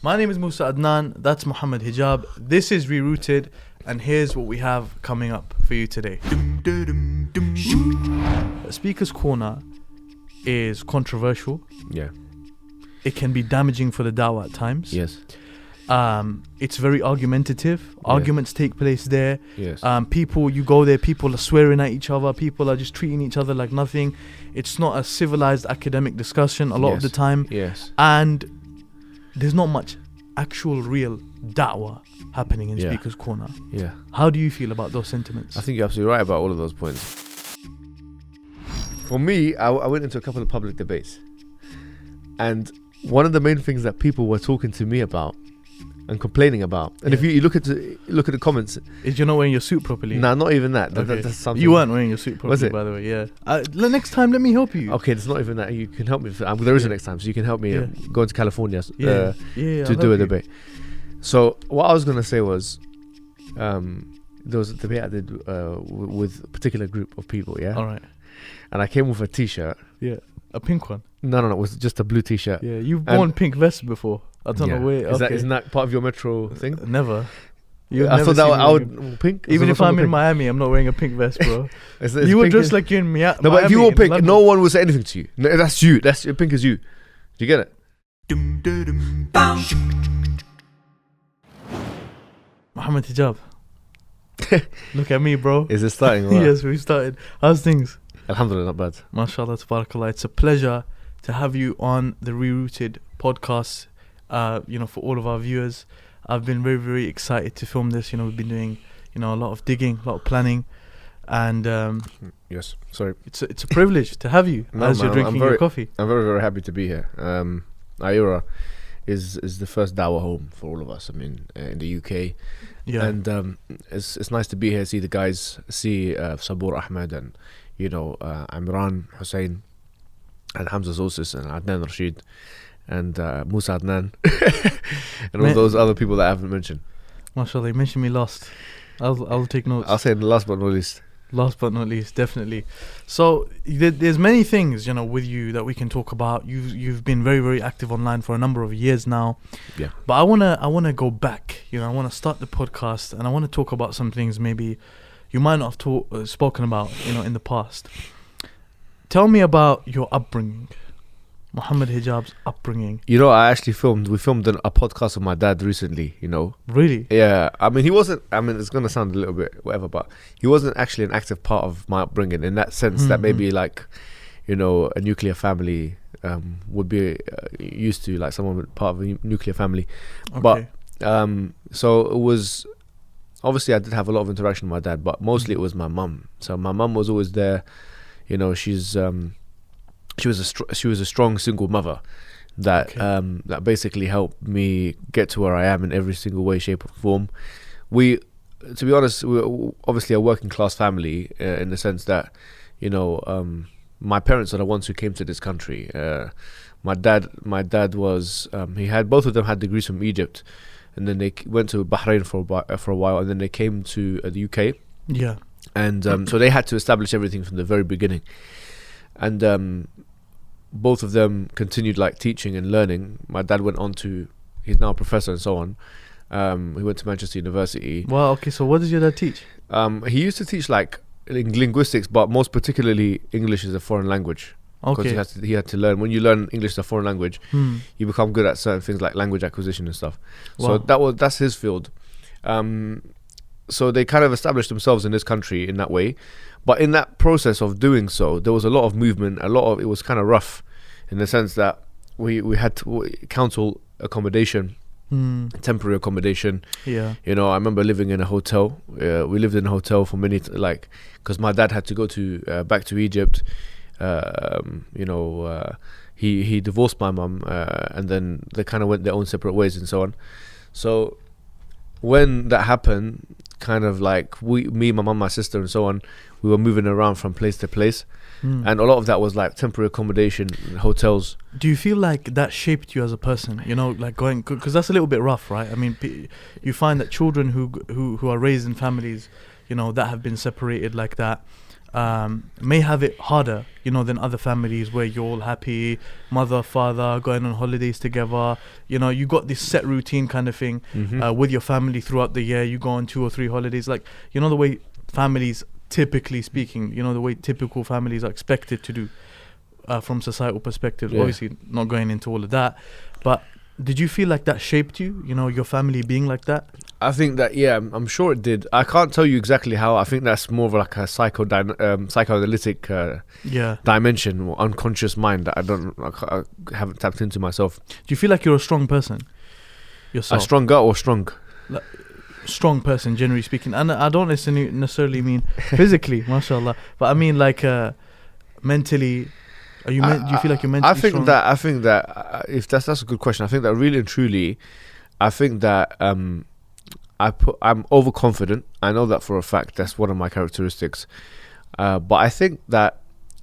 My name is Musa Adnan, that's Mohammed Hijab, this is ReRooted, and here's what we have coming up for you today. Speaker's Corner is controversial. Yeah. It can be damaging for the dawah at times. Yes. It's very argumentative. Arguments take place there. Yes. People, you go there, people are swearing at each other, people are just treating each other like nothing. It's not a civilized academic discussion a lot of the time. Yes. And there's not much actual real da'wah happening in Speaker's Corner. Yeah. How do you feel about those sentiments? I think you're absolutely right about all of those points. For me, I went into a couple of public debates, and one of the main things that people were talking to me about and complaining about, and if you look at the comments, is you're not wearing your suit properly. Nah, not even that. Okay. That's something. You weren't wearing your suit properly, Was it? by the way. Yeah. Next time, let me help you. Okay, it's not even that. You can help me. There is a next time, so you can help me go into California to do a debate. So what I was gonna say was, there was a debate I did with a particular group of people. Yeah. All right. And I came with a T-shirt. Yeah. A pink one. No, it was just a blue T-shirt. Yeah. You've worn pink vests before. I don't know where. Isn't that part of your metro thing? Never. I thought that I would pink. Even if I'm in Miami, I'm not wearing a pink vest, bro. You would dress like you're in Miami. No, but if you wore pink, no one will say anything to you. No, that's you. That's pink is you. Do you get it? Mohammed Hijab. Look at me, bro. Is it starting? Yes, we started. How's things? Alhamdulillah, not bad. MashaAllah, tabarakallah. It's a pleasure to have you on the ReRooted podcast. For all of our viewers, I've been very, very excited to film this. We've been doing, a lot of digging, a lot of planning, and yes, sorry, it's a privilege to have you as you're drinking your coffee. I'm very, very happy to be here. iERA is the first dawah home for all of us. I mean, in the UK, and it's nice to be here. See the guys, see Sabur Ahmed and Imran Hussein and Hamza Zosis and Adnan Rashid and Musa Adnan and all those other people that I haven't mentioned. MashaAllah, you mentioned me last. I'll take notes. I'll say last but not least. Last but not least, definitely. So there's many things with you that we can talk about. You've been very, very active online for a number of years now. Yeah. But I wanna go back. I wanna start the podcast and I wanna talk about some things maybe you might not have spoken about in the past. Tell me about your upbringing. Mohammed Hijab's upbringing. I actually we filmed a podcast with my dad recently, Really? Yeah. I mean, it's going to sound a little bit whatever, but he wasn't actually an active part of my upbringing in that sense that maybe like, a nuclear family would be used to, like someone with part of a nuclear family. Okay. But, so it was, obviously I did have a lot of interaction with my dad, but mostly it was my mum. So my mum was always there. She was a strong single mother that that basically helped me get to where I am in every single way, shape or form. To be honest, we're obviously a working class family in the sense that, my parents are the ones who came to this country. My dad was, both of them had degrees from Egypt, and then they went to Bahrain for a while, and then they came to the UK. Yeah. And so they had to establish everything from the very beginning. And both of them continued like teaching and learning. My dad went on he's now a professor and so on. He went to Manchester University. Well, okay, so what does your dad teach? He used to teach like linguistics, but most particularly English as a foreign language. Okay. Because he had to learn. When you learn English as a foreign language, you become good at certain things like language acquisition and stuff. Wow. So that's his field. So they kind of established themselves in this country in that way. But in that process of doing so, there was a lot of movement. It was kind of rough in the sense that we had council accommodation, temporary accommodation. Yeah. I remember living in a hotel. We lived in a hotel for because my dad had to go back to Egypt. He divorced my mum, and then they kind of went their own separate ways and so on. So when that happened, kind of like me, my mum, my sister and so on, we were moving around from place to place, and a lot of that was like temporary accommodation, hotels. Do you feel like that shaped you as a person? Like going, because that's a little bit rough, right? I mean, you find that children who are raised in families, that have been separated like that, may have it harder, you know, than other families where you're all happy, mother, father, going on holidays together. You know, you got this set routine kind of thing with your family throughout the year. You go on 2 or 3 holidays, like, you know, the way families, typically speaking, you know, the way typical families are expected to do from societal perspective. Obviously, not going into all of that, but did you feel like that shaped you? You know, your family being like that? I think that, yeah, I'm sure it did. I can't tell you exactly how. I think that's more of like a psychoanalytic dimension or unconscious mind that I haven't tapped into myself. Do you feel like you're a strong person yourself? A stronger or strong? Like, strong person, generally speaking. And I don't necessarily mean physically, mashallah, but I mean like mentally. Do you feel like you're mentally strong? I think that if that's a good question. I think that really and truly, I think that I'm overconfident. I know that for a fact. That's one of my characteristics. But I think that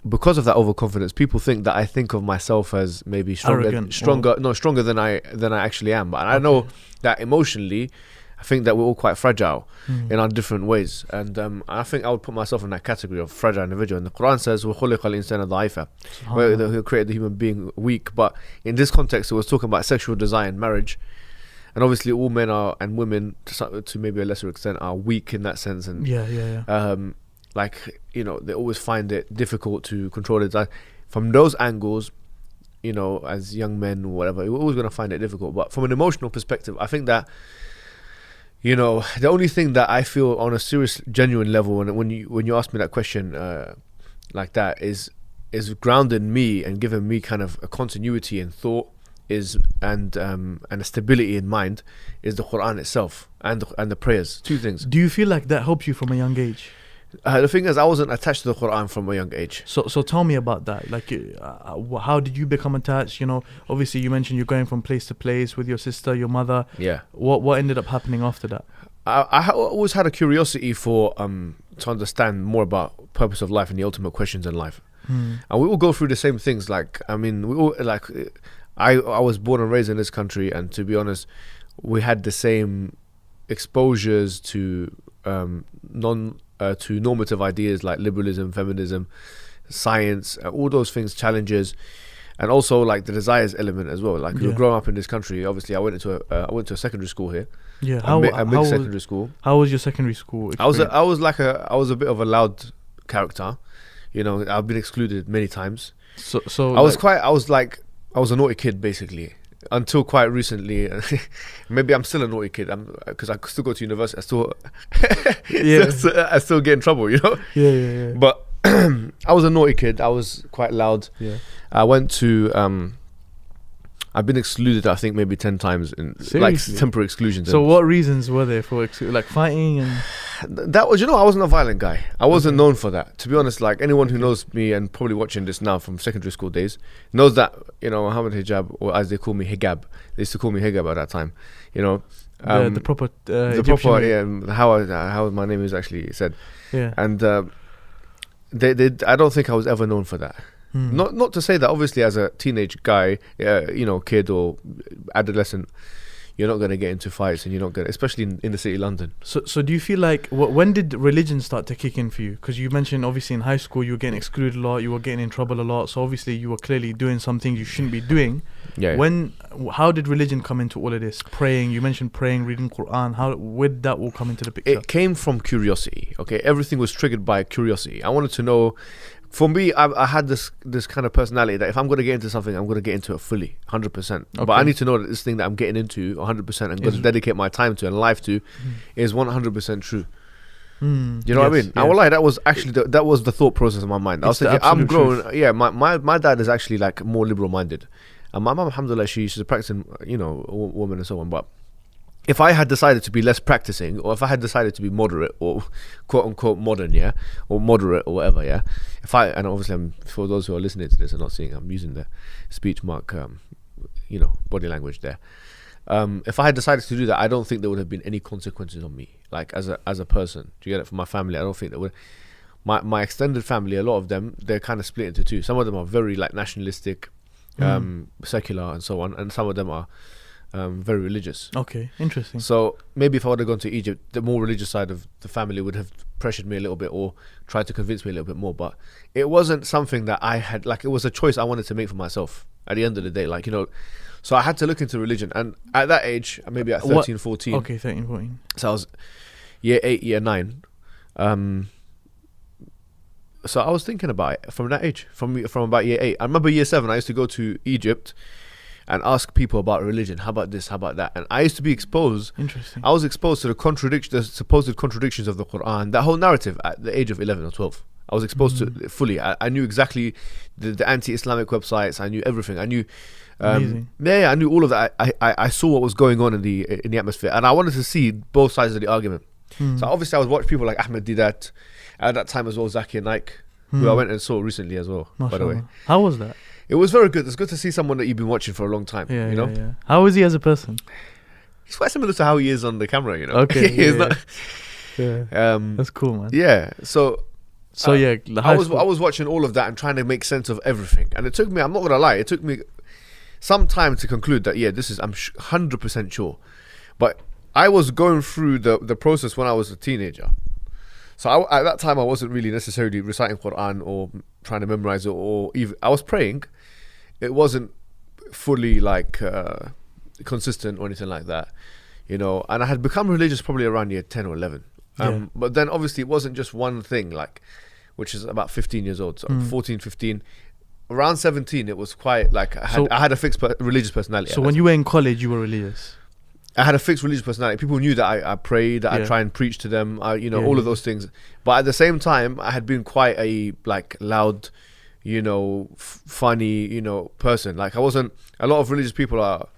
because of that overconfidence, people think that I think of myself as maybe stronger than I actually am. But I know that emotionally, I think that we're all quite fragile in our different ways, and I think I would put myself in that category of fragile individual. And the Quran says وَخُلِقَ الْإِنسَانَ ضَعِيفًا, where He created the human being weak. But in this context, it was talking about sexual desire and marriage, and obviously all men are, and women to maybe a lesser extent, are weak in that sense. And like, you know, they always find it difficult to control their desire. From those angles, you know, as young men or whatever, we're always going to find it difficult. But from an emotional perspective, I think that, you know, the only thing that I feel on a serious, genuine level, and when you ask me that question like that, is grounded me and given me kind of a continuity in thought, and a stability in mind, is the Quran itself and the prayers. 2 things. Do you feel like that helped you from a young age? The thing is, I wasn't attached to the Quran from a young age. So tell me about that. Like, how did you become attached? You know, obviously you mentioned you're going from place to place with your sister, your mother. Yeah. What ended up happening after that? I always had a curiosity for to understand more about purpose of life and the ultimate questions in life. And we all go through the same things. Like, I mean, we all, like, I was born and raised in this country, and to be honest, we had the same exposures to to normative ideas like liberalism, feminism, science, all those things, challenges, and also like the desires element as well. Like, you're growing up in this country. Obviously, I went to a secondary school here. Yeah, a mixed secondary school. How was your secondary school experience? I was a bit of a loud character. You know, I've been excluded many times. So I was a naughty kid basically. Until quite recently, maybe I'm still a naughty kid. Because I still go to university. I still get in trouble, you know. Yeah. But I was a naughty kid. I was quite loud. Yeah. I went to. I've been excluded, I think, maybe 10 times in like temporary exclusions. So what reasons were there for like fighting and? That was, you know, I wasn't a violent guy. I wasn't known for that. To be honest, like anyone who knows me and probably watching this now from secondary school days knows that, you know, Mohammed Hijab, or as they call me, Hijab. They used to call me Hijab at that time. You know, the proper how my name is actually said. Yeah. And I don't think I was ever known for that. Not to say that obviously as a teenage guy, you know, kid or adolescent, you're not going to get into fights, and you're not going to, especially in the city of London. So do you feel like, when did religion start to kick in for you? Because you mentioned obviously in high school you were getting excluded a lot, you were getting in trouble a lot, so obviously you were clearly doing some things you shouldn't be doing. Yeah. How did religion come into all of this? Praying, you mentioned praying, reading Quran. Where did that all come into the picture? It came from curiosity. Okay, everything was triggered by curiosity. I wanted to know. For me, I had this kind of personality that if I'm going to get into something, I'm going to get into it fully, 100%. Okay. But I need to know that this thing that I'm getting into 100% and going to dedicate my time to and life to is 100% true. You know what I mean? Yes. I will lie, that was actually that was the thought process in my mind. I was thinking, I'm grown. Truth. Yeah, my dad is actually like more liberal minded, and my mum, alhamdulillah, she's a practicing, you know, woman and so on. But if I had decided to be less practicing, or if I had decided to be moderate or quote unquote modern, yeah, or moderate or whatever, yeah, and obviously for those who are listening to this and not seeing, I'm using the speech mark, you know, body language there. If I had decided to do that, I don't think there would have been any consequences on me, like as a person. Do you get it? For my family, I don't think there would. My extended family, a lot of them, they're kind of split into two. Some of them are very like nationalistic, secular and so on, and some of them are very religious. Okay, interesting. So maybe if I would have gone to Egypt, the more religious side of the family would have pressured me a little bit or tried to convince me a little bit more. But it wasn't something that I had, like, it was a choice I wanted to make for myself at the end of the day. Like, you know, so I had to look into religion. And at that age, maybe at 13, 14. Okay, 13, 14. So I was year 8, year 9. So I was thinking about it from that age, from about year 8. I remember year 7, I used to go to Egypt and ask people about religion. How about this? How about that? And I used to be exposed. Interesting. I was exposed to the supposed contradictions of the Quran, that whole narrative at the age of 11 or 12. I was exposed to it fully. I knew exactly the anti-Islamic websites. I knew everything. I knew, Amazing. yeah, I knew all of that. I saw what was going on in the atmosphere, and I wanted to see both sides of the argument. So obviously, I was watching people like Ahmed Didat at that time as well, Zakir Naik, who I went and saw recently as well. By the way, how was that? It was very good. It's good to see someone that you've been watching for a long time. Yeah, you know. Yeah. How is he as a person? He's quite similar to how he is on the camera. You know. Okay. He's not. That's cool, man. Yeah. So yeah, I was watching all of that and trying to make sense of everything, and it took me. I'm not gonna lie. It took me some time to conclude that this is. I'm 100% sure, but I was going through the process when I was a teenager. So at that time, I wasn't really necessarily reciting Quran or trying to memorize it, or even I was praying. It wasn't fully like consistent or anything like that, you know. And I had become religious probably around year 10 or 11. But then obviously it wasn't just one thing, like, which is about 15 years old. So 14, 15, around 17, it was quite like I had a fixed religious personality. So when you were in college, you were religious. I had a fixed religious personality. People knew that I prayed, that I try and preach to them, all of those things. But at the same time, I had been quite a like loud, funny, person. Like I wasn't. A lot of religious people are,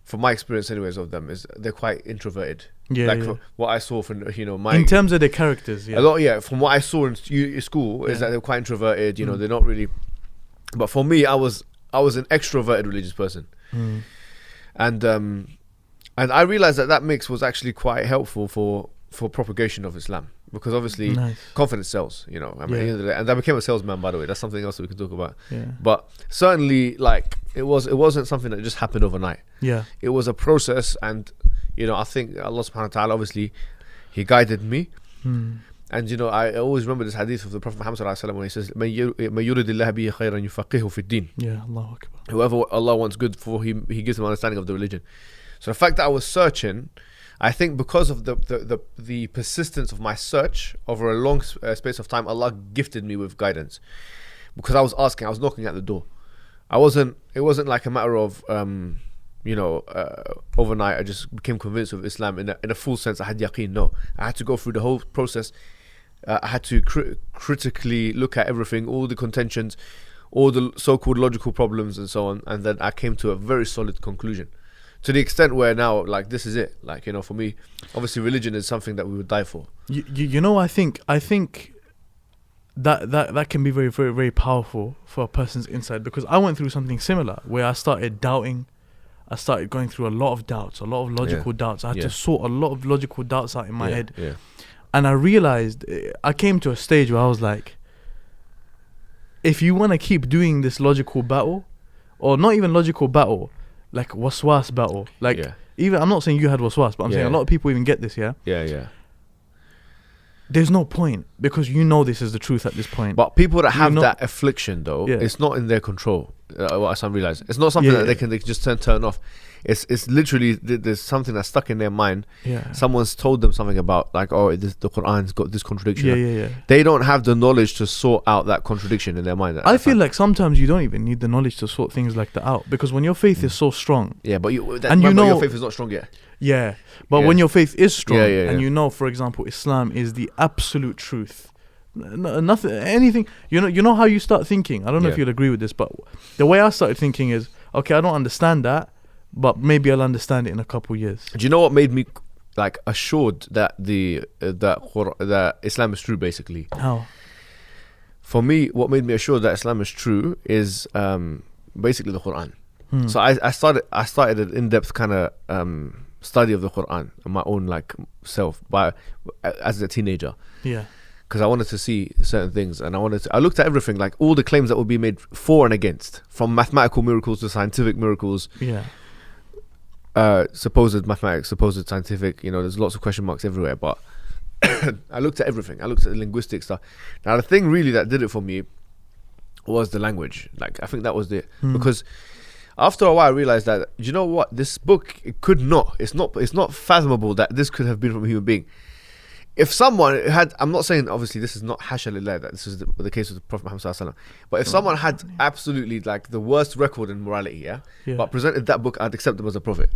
from my experience, anyways, of them is they're quite introverted. From what I saw from my in terms of their characters. A lot, from what I saw in school is that they're quite introverted. They're not really. But for me, I was an extroverted religious person, and I realized that mix was actually quite helpful for propagation of Islam, because obviously confidence sells, at the end of the day. And I became a salesman, by the way. That's something else that we can talk about. But certainly, like, it wasn't something that just happened overnight. It was a process, and I think Allah subhanahu wa ta'ala, obviously, He guided me. And I always remember this hadith of the Prophet Muhammad sallallahu alaihi wasallam when he says, "Man yuridillahu bihi khayran yufaqihu fi din." Allahu Akbar. Whoever Allah wants good for, He gives them understanding of the religion. So the fact that I was searching, I think because of the persistence of my search over a long space of time, Allah gifted me with guidance. Because I was asking, I was knocking at the door. It wasn't like a matter of, overnight I just became convinced of Islam in a full sense. I had yaqeen. No, I had to go through the whole process. I had to critically look at everything, all the contentions, all the so-called logical problems and so on. And then I came to a very solid conclusion. To the extent where now, like, this is it. Like, for me, obviously religion is something that we would die for. I think that can be very, very, very powerful for a person's inside, because I went through something similar where I started doubting. I started going through a lot of doubts, a lot of logical doubts. I had to sort a lot of logical doubts out in my head. And I realized, I came to a stage where I was like, if you want to keep doing this logical battle, or not even logical battle, like waswas battle, even, I'm not saying you had waswas, but I'm saying a lot of people even get this. There's no point, because this is the truth at this point. But people that have that affliction, though, it's not in their control. What I realize, it's not something that they can just turn off. It's literally there's something that's stuck in their mind. Someone's told them something about, like, the Quran's got this contradiction. They don't have the knowledge to sort out that contradiction in their mind. I feel like sometimes you don't even need the knowledge to sort things like that out, because when your faith is so strong, but your faith is not strong yet. When your faith is strong, and for example, Islam is the absolute truth. Nothing, anything. You know how you start thinking. I don't know if you'll agree with this, but the way I started thinking is, okay, I don't understand that, but maybe I'll understand it in a couple years. Do you know what made me like assured that that Islam is true? Basically, how? For me, what made me assured that Islam is true is basically the Quran. So I started an in-depth kind of study of the Quran on my own self as a teenager. Because I wanted to see certain things, and I looked at everything, like all the claims that would be made for and against, from mathematical miracles to scientific miracles. supposed mathematics, supposed scientific. There's lots of question marks everywhere. But I looked at everything. I looked at the linguistic stuff. Now, the thing really that did it for me was the language. Like, I think that was it. Because after a while, I realized that, you know what, this book, it's not fathomable that this could have been from a human being. If someone had, I'm not saying, obviously, this is not hasha lillah, that this is the case with the Prophet Muhammad sallallahu alaihi wasallam, but if someone had absolutely like the worst record in morality, but presented that book, I'd accept them as a prophet.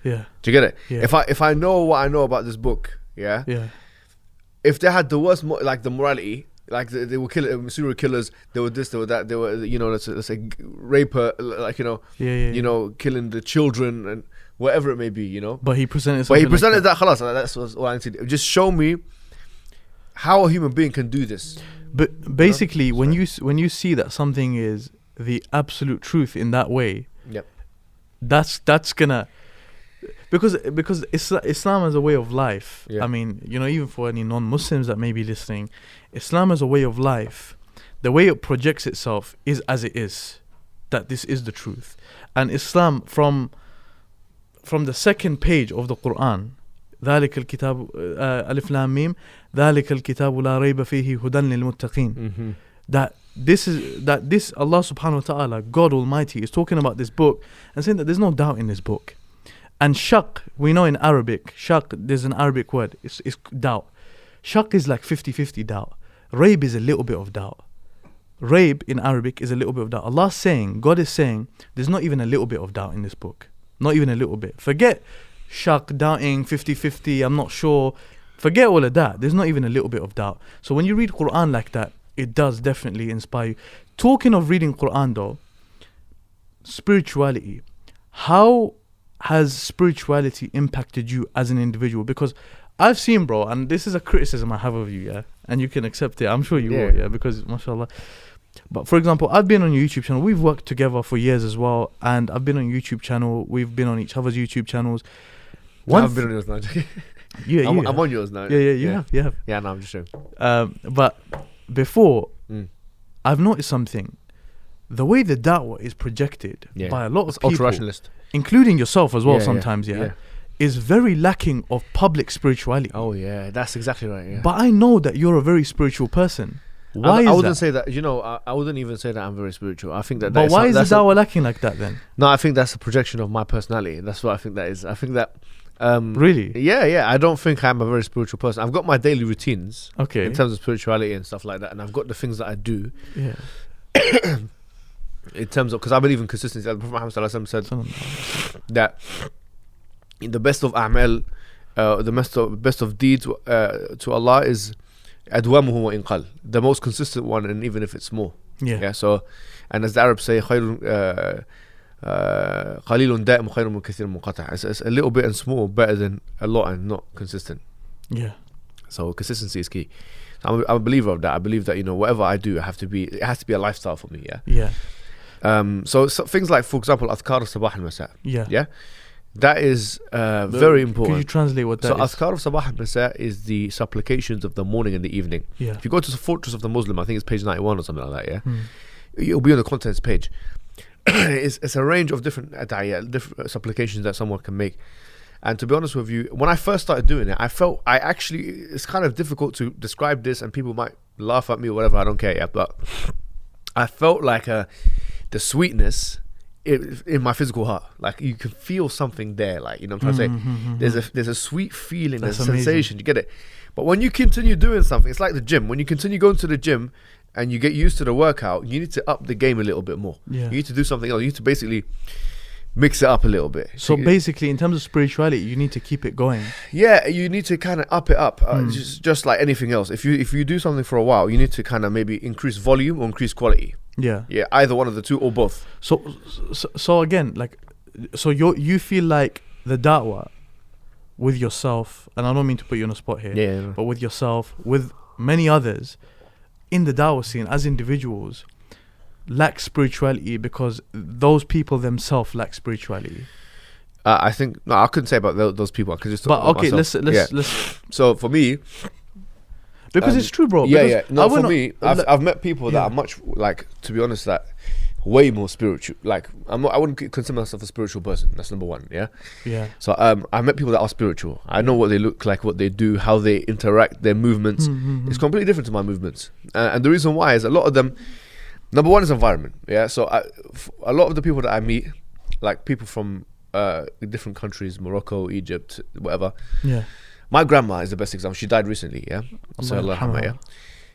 Yeah. Do you get it? Yeah. If I know what I know about this book, if they had the worst, like the morality, like they were serial killers, they were this, they were that, they were, let's say raper, like, killing the children and whatever it may be, But he presented that, khalas, that's what I need to do. Just show me how a human being can do this. But basically, when you see that something is the absolute truth in that way, that's gonna, because Islam is a way of life. I mean, even for any non-Muslims that may be listening, Islam is a way of life. The way it projects itself is as it is, that this is the truth. And Islam, from the second page of the Quran, ذلك الكتاب ألف لام ميم ذلك الكتاب لا ريب فيه هدى للمتقين. That this Allah subhanahu wa ta'ala, God Almighty, is talking about this book and saying that there's no doubt in this book. And shak, we know in Arabic, shak, there's an Arabic word, it's doubt. Shak is like 50-50 doubt. Raib is a little bit of doubt. Raib in Arabic is a little bit of doubt. Allah's saying, God is saying, there's not even a little bit of doubt in this book. Not even a little bit. Forget shak, doubting, 50-50, I'm not sure. Forget all of that. There's not even a little bit of doubt. So when you read Quran like that, it does definitely inspire you. Talking of reading Quran though, spirituality, how has spirituality impacted you as an individual? Because I've seen, bro, and this is a criticism I have of you, and you can accept it. I'm sure you will, because mashallah. But for example, I've been on your YouTube channel. We've worked together for years as well, and I've been on your YouTube channel. We've been on each other's YouTube channels. I've been on yours now. I'm on yours now. You have. Yeah, no, I'm just joking. But before, I've noticed something. The way the da'wah is projected by a lot of people, ultra-rationalist, including yourself as well sometimes, is very lacking of public spirituality. Oh yeah, that's exactly right. Yeah. But I know that you're a very spiritual person. Why I wouldn't say that. I wouldn't even say that I'm very spiritual. I think that. But why is the da'wah lacking like that then? No, I think that's a projection of my personality. That's what I think that is. I think that. Really? Yeah. I don't think I'm a very spiritual person. I've got my daily routines. Okay. In terms of spirituality and stuff like that, and I've got the things that I do. Yeah. In terms of, because I believe in consistency. The Prophet Muhammad sallallahu alaihi wasallam said that in the best of a'mal, the best of deeds to Allah is adwamuhu wa inqal, the most consistent one, and even if it's small. Yeah. So, and as the Arabs say, khayrun qalilun da'im khayrun min kathirun munqata'. It's a little bit and small better than a lot and not consistent. Yeah. So consistency is key. I'm a believer of that. I believe that whatever I do, it has to be a lifestyle for me. Yeah. So things like, for example, Adhkar al-Sabah al-Masa. Yeah. That is very important. Could you translate what that is? So Adhkar al-Sabah al-Masa is the supplications of the morning and the evening. Yeah. If you go to the Fortress of the Muslim, I think it's page 91 or something like that, it'll be on the contents page. It's a range of different different supplications that someone can make. And to be honest with you, when I first started doing it, it's kind of difficult to describe this, and people might laugh at me or whatever, I don't care, but I felt like the sweetness in my physical heart. Like, you can feel something there, like, what I'm trying to say. There's a sweet feeling, there's a sensation, you get it. But when you continue doing something, it's like the gym. When you continue going to the gym and you get used to the workout, you need to up the game a little bit more. You need to do something else. You need to basically mix it up a little bit. So basically, in terms of spirituality, you need to keep it going. Yeah, you need to kind of up it up, just like anything else. If you do something for a while, you need to kind of maybe increase volume or increase quality. Yeah, either one of the two or both. So again, like, so you feel like the da'wah with yourself, and I don't mean to put you on a spot here, but with yourself, with many others in the da'wah scene as individuals, lack spirituality because those people themselves lack spirituality. I think I couldn't say about those people. I could just talk about myself. Let's. So for me, because it's true, bro. No, for me, I've met people that are much, like, to be honest, that way more spiritual. Like I wouldn't consider myself a spiritual person. That's number one. Yeah. Yeah. So I met people that are spiritual. I know what they look like, what they do, how they interact, their movements. It's completely different to my movements. And the reason why is a lot of them. Number one is environment. Yeah. So a lot of the people that I meet, like people from different countries, Morocco, Egypt, whatever. Yeah. My grandma is the best example. She died recently. Yeah. So Allah yarhamha, yeah.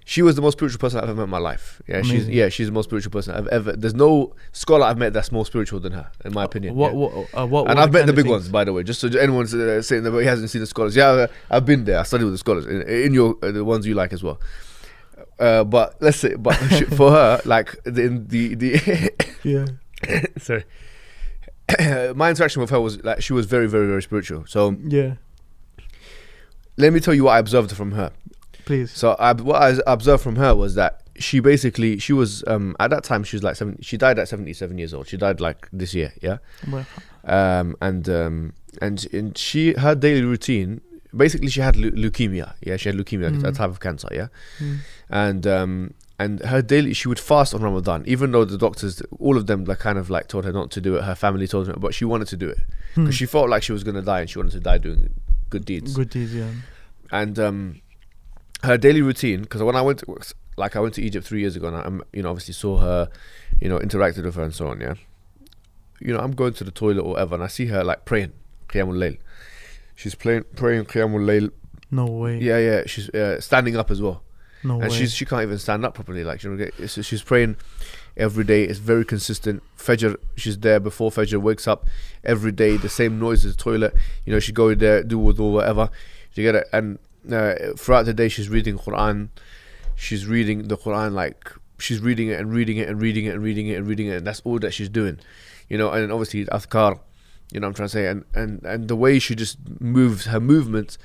She was the most spiritual person I've ever met in my life. Yeah, she's the most spiritual person I've ever. There's no scholar I've met that's more spiritual than her, in my opinion. And I've met the big ones, by the way. Just so anyone's saying that he hasn't seen the scholars. Yeah, I've been there. I studied with the scholars in your the ones you like as well. But let's say, for her, like the yeah. Sorry. My interaction with her was like she was very, very, very spiritual. So yeah. Let me tell you what I observed from her. Please. So what I observed from her was that she was at that time she was like 7. She died at 77 years old. She died like this year, yeah. Well. And she, her daily routine, basically she had leukemia. Yeah, she had leukemia, a type of cancer. Yeah, and her daily, she would fast on Ramadan, even though the doctors, all of them, like kind of like told her not to do it. Her family told her, but she wanted to do it because she felt like she was gonna die, and she wanted to die doing good deeds. Good deeds, yeah. And her daily routine, because when I went to Egypt 3 years ago, and I obviously saw her, interacted with her and so on. Yeah, I'm going to the toilet or whatever, and I see her like praying Qiyamul Layl. She's praying Qiyamul Layl. No way. Yeah. She's standing up as well. No way. And she can't even stand up properly. Like she's praying every day. It's very consistent. Fajr, she's there before Fajr. Wakes up every day. The same noise as the toilet. She go there, do wudu, whatever. You get it. And throughout the day, she's reading Quran. She's reading the Quran, like she's reading it and reading it and reading it and reading it and reading it. And that's all that she's doing. And obviously adhkar. I'm trying to say, and the way she just moves, her movement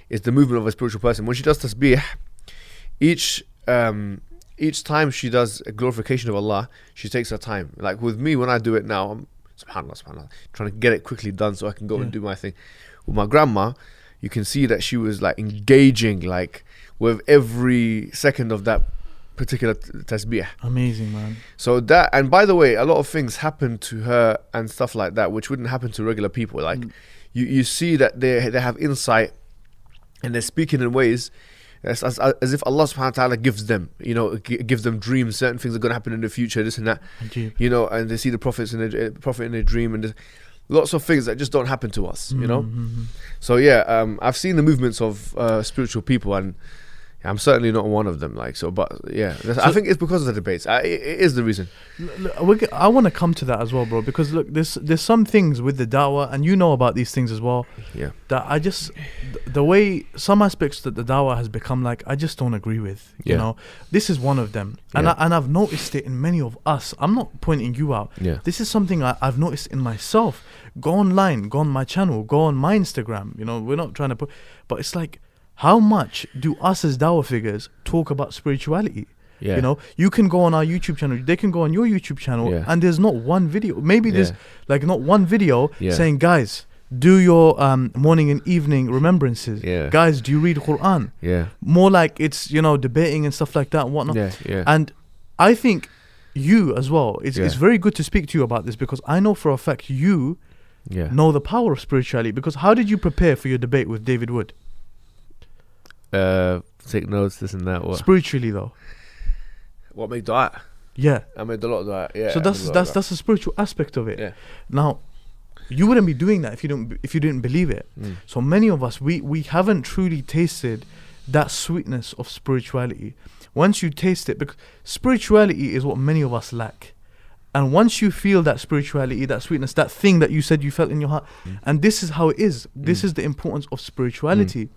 is the movement of a spiritual person. When she does tasbih, each time she does a glorification of Allah, she takes her time. Like with me, when I do it now, I'm subhanallah, trying to get it quickly done so I can go and do my thing. With my grandma, you can see that she was like engaging, like with every second of that particular tasbih. Amazing, man. So that, and by the way, a lot of things happen to her and stuff like that which wouldn't happen to regular people. Like you see that they have insight and they're speaking in ways as if Allah subhanahu wa ta'ala gives them, gives them dreams. Certain things are going to happen in the future, this and that. And they see the prophet in a dream, and there's lots of things that just don't happen to us, So yeah, I've seen the movements of spiritual people, and I'm certainly not one of them. But yeah, I think it's because of the debates. It is the reason. I want to come to that as well, bro, because look, there's some things with the da'wah, and you know about these things as well. Yeah. That I just, the way some aspects that the da'wah has become, like, I just don't agree with. This is one of them, and I've noticed it in many of us. I'm not pointing you out. Yeah. This is something I've noticed in myself. Go online, go on my channel, go on my Instagram. We're not trying to put, but it's like, how much do us as dawah figures talk about spirituality? Yeah. You can go on our YouTube channel, they can go on your YouTube channel, and there's not one video. Maybe there's like not one video saying, guys, do your morning and evening remembrances. Yeah. Guys, do you read Quran? Yeah. More like it's, debating and stuff like that and whatnot. Yeah. And I think you as well, it's very good to speak to you about this, because I know for a fact you know the power of spirituality. Because how did you prepare for your debate with David Wood? Take notes, this and that. What? Spiritually though. What, make dua? Yeah. I made a lot of dua. Yeah. So that's a spiritual aspect of it. Yeah. Now, you wouldn't be doing that if you didn't believe it. So many of us, we haven't truly tasted that sweetness of spirituality. Once you taste it, because spirituality is what many of us lack. And once you feel that spirituality, that sweetness, that thing that you said you felt in your heart, and this is how it is. This is the importance of spirituality.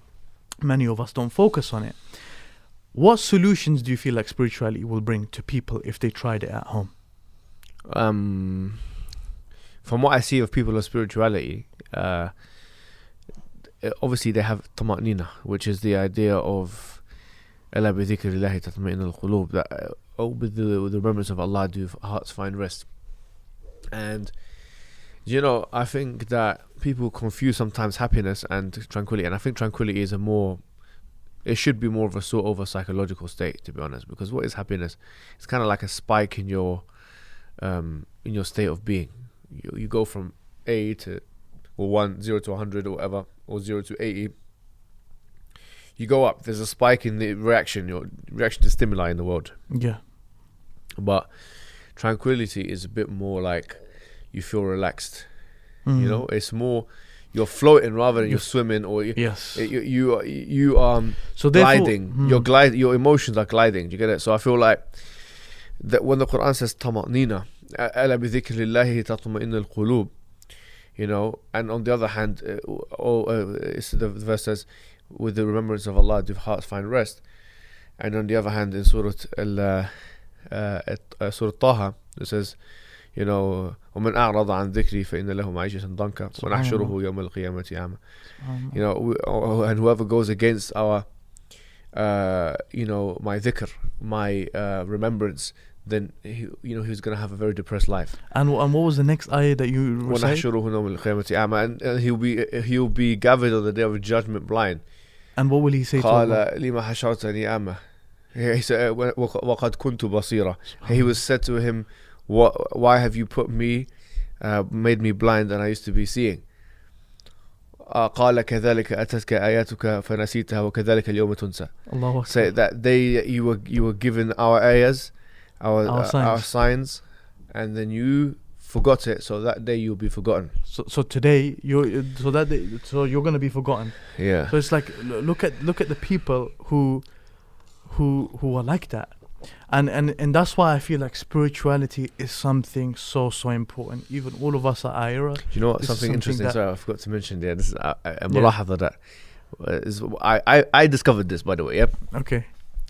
Many of us don't focus on it. What solutions do you feel like spirituality will bring to people if they tried it at home? From what I see of people of spirituality, obviously they have tama'nina, which is the idea of أَلَا بِذِكْرِ اللَّهِ تَطْمَئِنُّ الْقُلُوبِ, that with the remembrance of Allah do hearts find rest. And I think that people confuse sometimes happiness and tranquility, and I think tranquility is it should be more of a sort of a psychological state, to be honest, because what is happiness? It's kind of like a spike in your in your state of being. You go from A to, or 0 to 100 or whatever, or 0 to 80. You go up. There's a spike in the reaction, your reaction to stimuli in the world. Yeah. But tranquility is a bit more like you feel relaxed. Mm. You know, it's more you're floating rather than you're swimming, or you so gliding. Your emotions are gliding. Do you get it? So I feel like that when the Quran says tama'nina, ala bi dhikrillahi tatma'innul qulub, you know, and on the other hand, the verse says, with the remembrance of Allah do hearts find rest. And on the other hand, in Surah Taha, it says, you know, ومن أعرض عن ذكري فإن له معيشة ضنكا ونحشره يوم القيامة أعمى. You know, and whoever goes against our, you know, my dhikr, my remembrance, then he's going to have a very depressed life. And what was the next ayah that you recited? ونحشره يوم القيامة أعمى, and he'll be gathered on the day of judgment blind. And what will he say to Allah? قال لما حشرتني أعمى. He said, وقد كنت بصيرا. He was said to him, why have you made me blind and I used to be seeing? قال كذلك أتتك آياتك فنسيتها وكذلك اليوم تنسى. Say that you were given our ayahs, our signs, and then you forgot it, so that day you'll be forgotten. So today you're going to be forgotten. Yeah. So it's like, look at the people who are like that. And that's why I feel like spirituality is something so important. Even all of us at iERA. Do you know what? Something interesting. Sorry, I forgot to mention. Yeah, this is a mulahadha that I discovered this, by the way. Yep. Okay.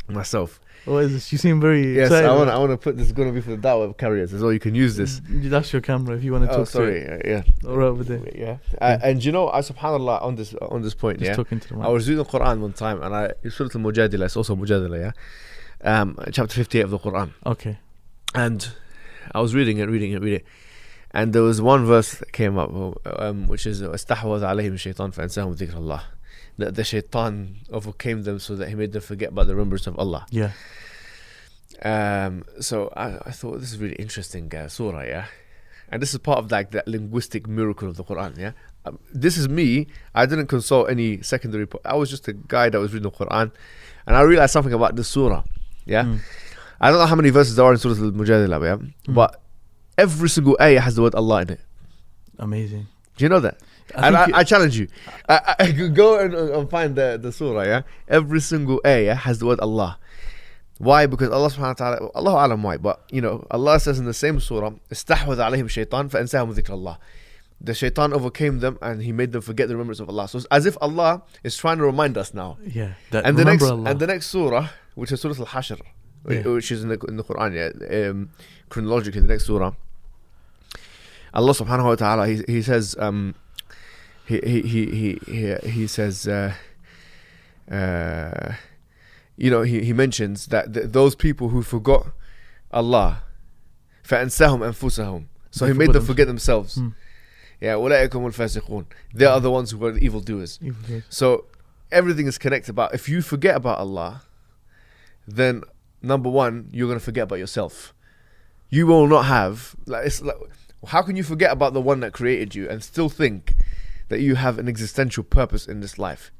Myself. What is this? You seem very yes. excited. I want to put this. Is going to be for the da'wah carriers as well. You can use this. That's your camera if you want to talk. Oh, sorry. To it. Yeah. Right over there. Yeah. And you know, subhanallah, on this point. Just yeah. talking to the mic. I was reading the Quran one time, and it's Surah Al-Mujadila. It's also Mujadila. Yeah. Chapter 58 of the Quran. Okay. And I was reading it, and there was one verse that came up, which is استحوذ عليهم الشيطان فأنساهم ذكر الله. The shaitan overcame them so that he made them forget about the remembrance of Allah. Yeah. So I thought this is really interesting surah, yeah. And this is part of like that linguistic miracle of the Quran, yeah. This is me. I didn't consult any secondary. I was just a guy that was reading the Quran, and I realized something about this surah. Yeah, I don't know how many verses there are in Surah Al-Mujadila, yeah? But every single ayah has the word Allah in it. Amazing. Do you know that? I challenge you. I could go and find the surah, yeah? Every single ayah has the word Allah. Why? Because Allah subhanahu wa ta'ala, Allahu alam why, but you know, Allah says in the same surah, استحوذ عليهم الشيطان فأنساهم ذكر الله. The shaitan overcame them and he made them forget the remembrance of Allah. So it's as if Allah is trying to remind us now. Yeah. And the next surah, which is Surah Al-Hashr, which is in the Quran, yeah, chronologically, the next surah, Allah subhanahu wa ta'ala, he says, he says, you know, he mentions that those people who forgot Allah, فَأَنْسَهُمْ أَنفُسَهُمْ, so he made them forget themselves. Yeah, أُولَٰئِكَ هُمُ الْفَاسِقُونَ. They are the ones who are the evildoers. So everything is connected. About if you forget about Allah, then number one, you're going to forget about yourself. You will not have, how can you forget about the one that created you and still think that you have an existential purpose in this life?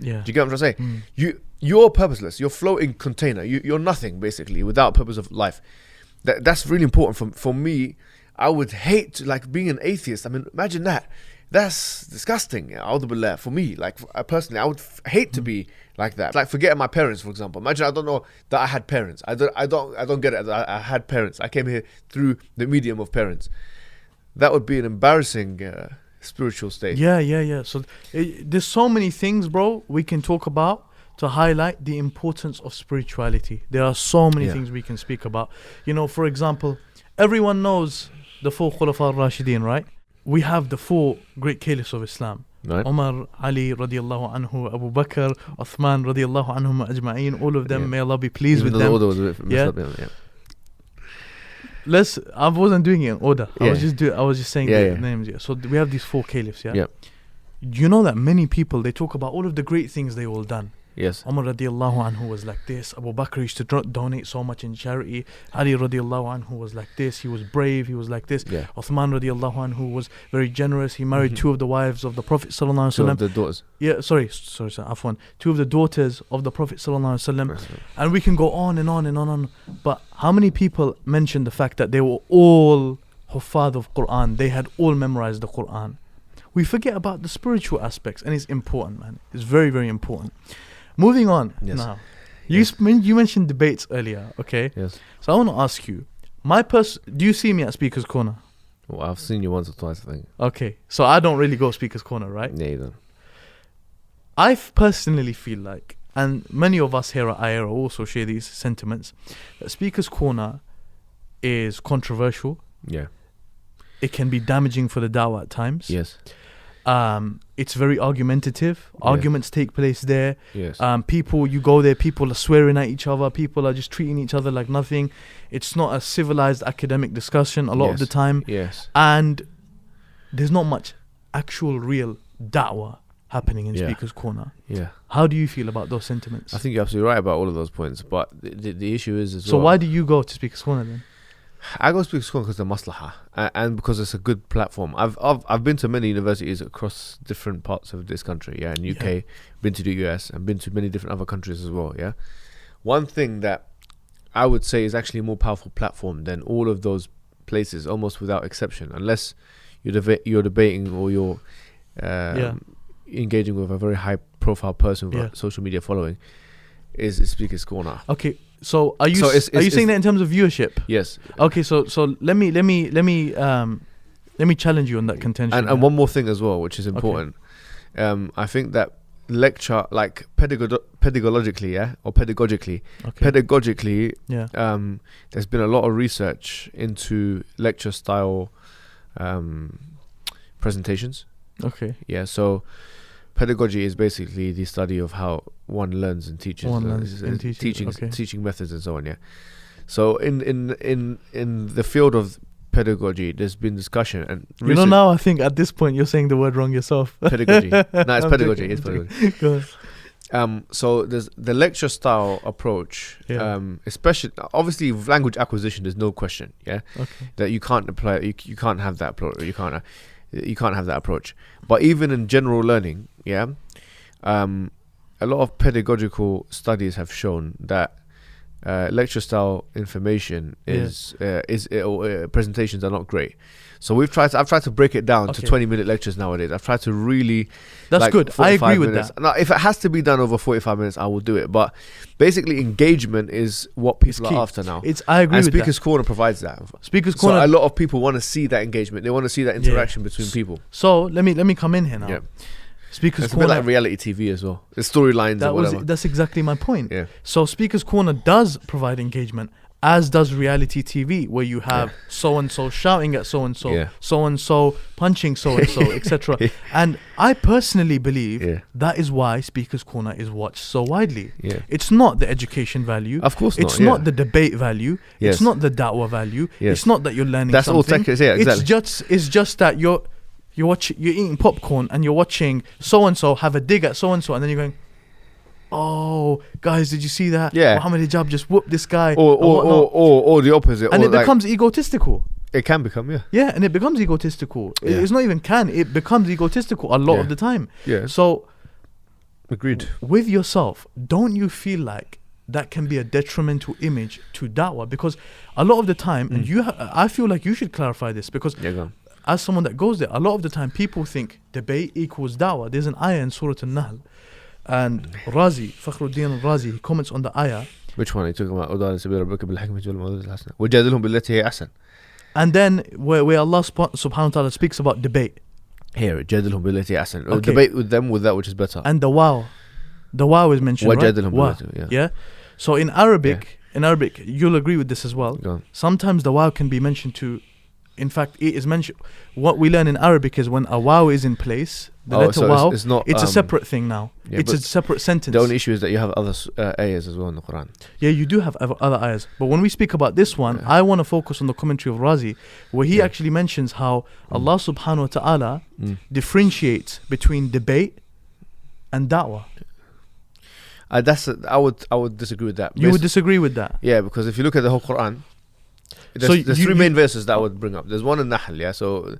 Yeah. Do you get what I'm trying to say? You're purposeless. You're a floating container. You're nothing, basically, without purpose of life. That's really important. For me, I would hate to, like, being an atheist. I mean, imagine that. That's disgusting. A'udhu billah. For me, like, personally, I would hate to be like that. Like, forgetting my parents, for example. Imagine I don't know that I had parents. I don't get it. I had parents. I came here through the medium of parents. That would be an embarrassing spiritual state. Yeah. So there's so many things, bro, we can talk about to highlight the importance of spirituality. There are so many things we can speak about. You know, for example, everyone knows the 4 Khulafa al-Rashidin, right? We have the 4 great caliphs of Islam. Right. Umar, Ali radiallahu anhu, Abu Bakr, Uthman radiallahu anhum ajma'een, all of them, may Allah be pleased with them. Order was a bit messed up, I wasn't doing it in order. Yeah. I was just saying the names. Yeah. So we have these 4 caliphs. Yeah. Yeah. You know that many people, they talk about all of the great things they all done. Yes. Umar radiallahu anhu was like this. Abu Bakr used to donate so much in charity. Ali radiallahu anhu was like this. He was brave. He was like this. Yeah. Uthman radiallahu anhu was very generous. He married two of the wives of the Prophet sallallahu alaihi Two wasallam. of the daughters. Yeah, sorry, afwan. Two of the daughters of the Prophet sallallahu alaihi wasallam. That's right. And we can go on and on and on. But how many people mention the fact that they were all huffaz of Quran? They had all memorized the Quran. We forget about the spiritual aspects, and it's important, man. It's very, very important. Moving on now. You mentioned debates earlier, okay? Yes. So I want to ask you, do you see me at Speaker's Corner? Well, I've seen you once or twice, I think. Okay, so I don't really go Speaker's Corner, right? Yeah, you don't. I personally feel like, and many of us here at iERA also share these sentiments, that Speaker's Corner is controversial. Yeah. It can be damaging for the dawah at times. Yes. It's very argumentative. Arguments take place there. Yes. You go there, people are swearing at each other. People are just treating each other like nothing. It's not a civilized academic discussion a lot of the time. Yes. And there's not much actual real da'wah happening in Yeah. Speaker's Corner. Yeah. How do you feel about those sentiments? I think you're absolutely right about all of those points, but the issue is as So well. why do you go to Speaker's Corner then? I go to Speaker's Corner because of maslaha and because it's a good platform. I've been to many universities across different parts of this country, in UK, been to the US, and been to many different other countries as well, One thing that I would say is actually a more powerful platform than all of those places, almost without exception, unless you're debating or you're engaging with a very high profile person with a social media following, is Speaker's Corner. Okay. So are you saying that in terms of viewership? Yes. Okay, so let me challenge you on that contention. And one more thing as well, which is important. I think that lecture, like pedagogically, there's been a lot of research into lecture style presentations. Okay. Yeah. So pedagogy is basically the study of how one learns and teaches, teaching methods and so on. Yeah. So in the field of pedagogy, there's been discussion and now I think at this point you're saying the word wrong yourself. Pedagogy. No, it's pedagogy. It's pedagogy. Go on. So there's the lecture style approach. Especially, obviously, language acquisition. There's no question. Yeah. Okay. That you can't apply. You can't have that approach. You can't have that approach. But even in general learning, a lot of pedagogical studies have shown that lecture style information presentations are not great. So I've tried to break it down to 20-minute lectures nowadays. I've tried to really. That's good. I agree with minutes. that. Now, if it has to be done over 45 minutes, I will do it. But basically, engagement is what people are after now. I agree with that. Speaker's Corner provides that. Speaker's Corner. So a lot of people want to see that engagement. They want to see that interaction between people. So let me come in here now. Yeah. Speaker's It's Corner. a bit like reality TV as well. The storylines or whatever. That's exactly my point. Yeah. So Speaker's Corner does provide engagement, as does reality TV, where you have so-and-so shouting at so-and-so, so-and-so punching so-and-so, etc. And I personally believe that is why Speaker's Corner is watched so widely. Yeah. It's not the education value. Of course not. It's not the debate value. Yes. It's not the da'wah value. Yes. It's not that you're learning That's something. all tech is, exactly. It's just that you're eating popcorn and you're watching so-and-so have a dig at so-and-so, and then you're going, oh, guys, did you see that? Yeah. Mohammed Hijab just whooped this guy. Or the opposite. And or it becomes egotistical. It can become, Yeah, and it becomes egotistical. It's not even it becomes egotistical a lot of the time. Yeah. So, agreed. With yourself, don't you feel like that can be a detrimental image to da'wah? Because a lot of the time, and I feel like you should clarify this, because as someone that goes there, a lot of the time people think debate equals da'wah. There's an ayah in Surah An-Nahl, and Fakhruddin al-Razi, he comments on the ayah. Which one are you talking about? وَجَادِلْهُمْ بِالَّتِي هِيَ أَحْسَنُ. And then where Allah subhanahu wa ta'ala speaks about debate. Here, جَادِلْهُمْ بِالَّتِي أَحْسَنُ. Debate with them with that which is better. And the wow is mentioned, وَجَادِلْهُمْ right? بِالَّتِي, Yeah. So in Arabic, you'll agree with this as well. Sometimes the wow can be mentioned to. In fact, it is mentioned. What we learn in Arabic is when a wow is in place, the letter wow, it's a separate thing now. It's a separate sentence. The only issue is that you have other ayahs as well in the Quran. Yeah, you do have other ayahs. But when we speak about this one, I want to focus on the commentary of Razi, where he actually mentions how Allah subhanahu wa ta'ala differentiates between debate and da'wah. I would disagree with that. You would disagree with that? Yeah, because if you look at the whole Quran, there's three main verses that I would bring up. There's one in Nahl, yeah. So,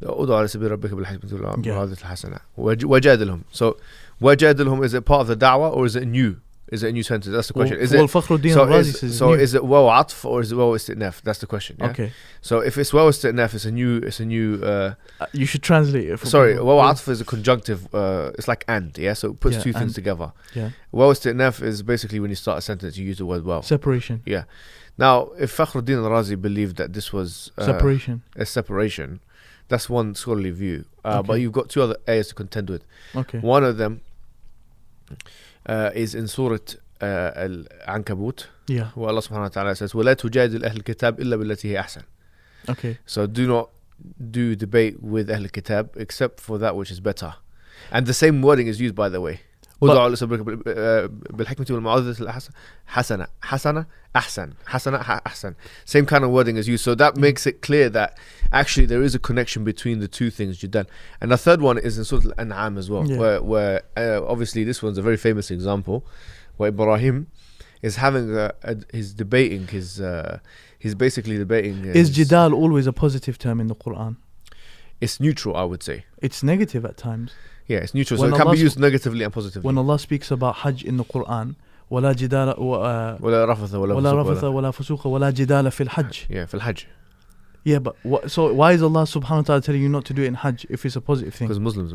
ادعوا على سبيل ربك بالحكمة والموعظة الحسنة وجادلهم. So, وجادلهم, is it part of the da'wah or is it new? Is it a new sentence? That's the question. Is it waw atf or is it waw istitnaf? That's the question. Yeah? Okay. So if it's waw istitnaf, it's a new. You should translate it. Sorry, waw atf is a conjunctive. It's like and. Yeah. So it puts two things together. Yeah. Waw istitnaf is basically when you start a sentence, you use the word waw. Separation. Yeah. Now, if Fakhruddin al-Razi believed that this was a separation, that's one scholarly view. But you've got two other ayahs to contend with. Okay. One of them is in Surah Al-Ankabut, where Allah subhanahu wa ta'ala says, وَلَا تُجَادِلْ أَهْلِ الْكِتَابِ إِلَّا بِالَّتِي هِيَ أَحْسَنُ. Okay. So do not do debate with Ahl al-Kitab except for that which is better. And the same wording is used, by the way. بالحكمة والموعظة الحسنة أحسن. Same kind of wording is used. So that makes it clear that actually there is a connection between the two things you've done. And the third one is in Surah Al-An'am as well, where obviously this one's a very famous example, where Ibrahim is having he's basically debating. Is jidal always a positive term in the Quran? It's neutral, I would say. It's negative at times. Yeah, it's neutral, so it can be used negatively and positively. When Allah speaks about Hajj in the Quran, ولا جدال ولا رفث ولا فسوق ولا جدال في الحج. Yeah, في الحج. Yeah, but so why is Allah subhanahu wa ta'ala telling you not to do it in Hajj if it's a positive thing? Because Muslims,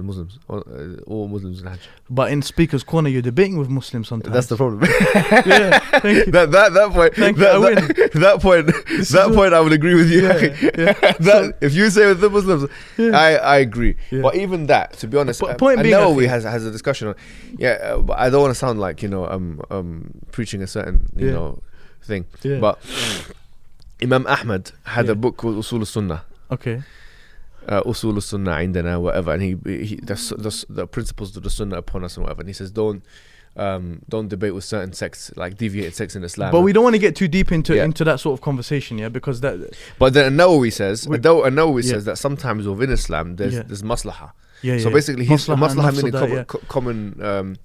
all Muslims in Hajj. But in Speaker's Corner, you're debating with Muslims sometimes. That's the problem. Yeah, thank you. That point. Thank you, I win. That point, I would agree with you. Yeah. If you say with the Muslims, I agree. Yeah. But even that, to be honest, point being, Nawawi has a discussion on. But I don't want to sound like preaching a certain thing. Yeah. But Imam Ahmad had a book called Usul al-Sunnah. Okay. Usul al-Sunnah عندنا, whatever, and he that's the principles of the Sunnah upon us and whatever. And he says don't debate with certain sects, like deviated sects in Islam. But we don't want to get too deep into that sort of conversation, because that. But then Nawawi says that sometimes within Islam there's maslahah. So basically, maslahah meaning common.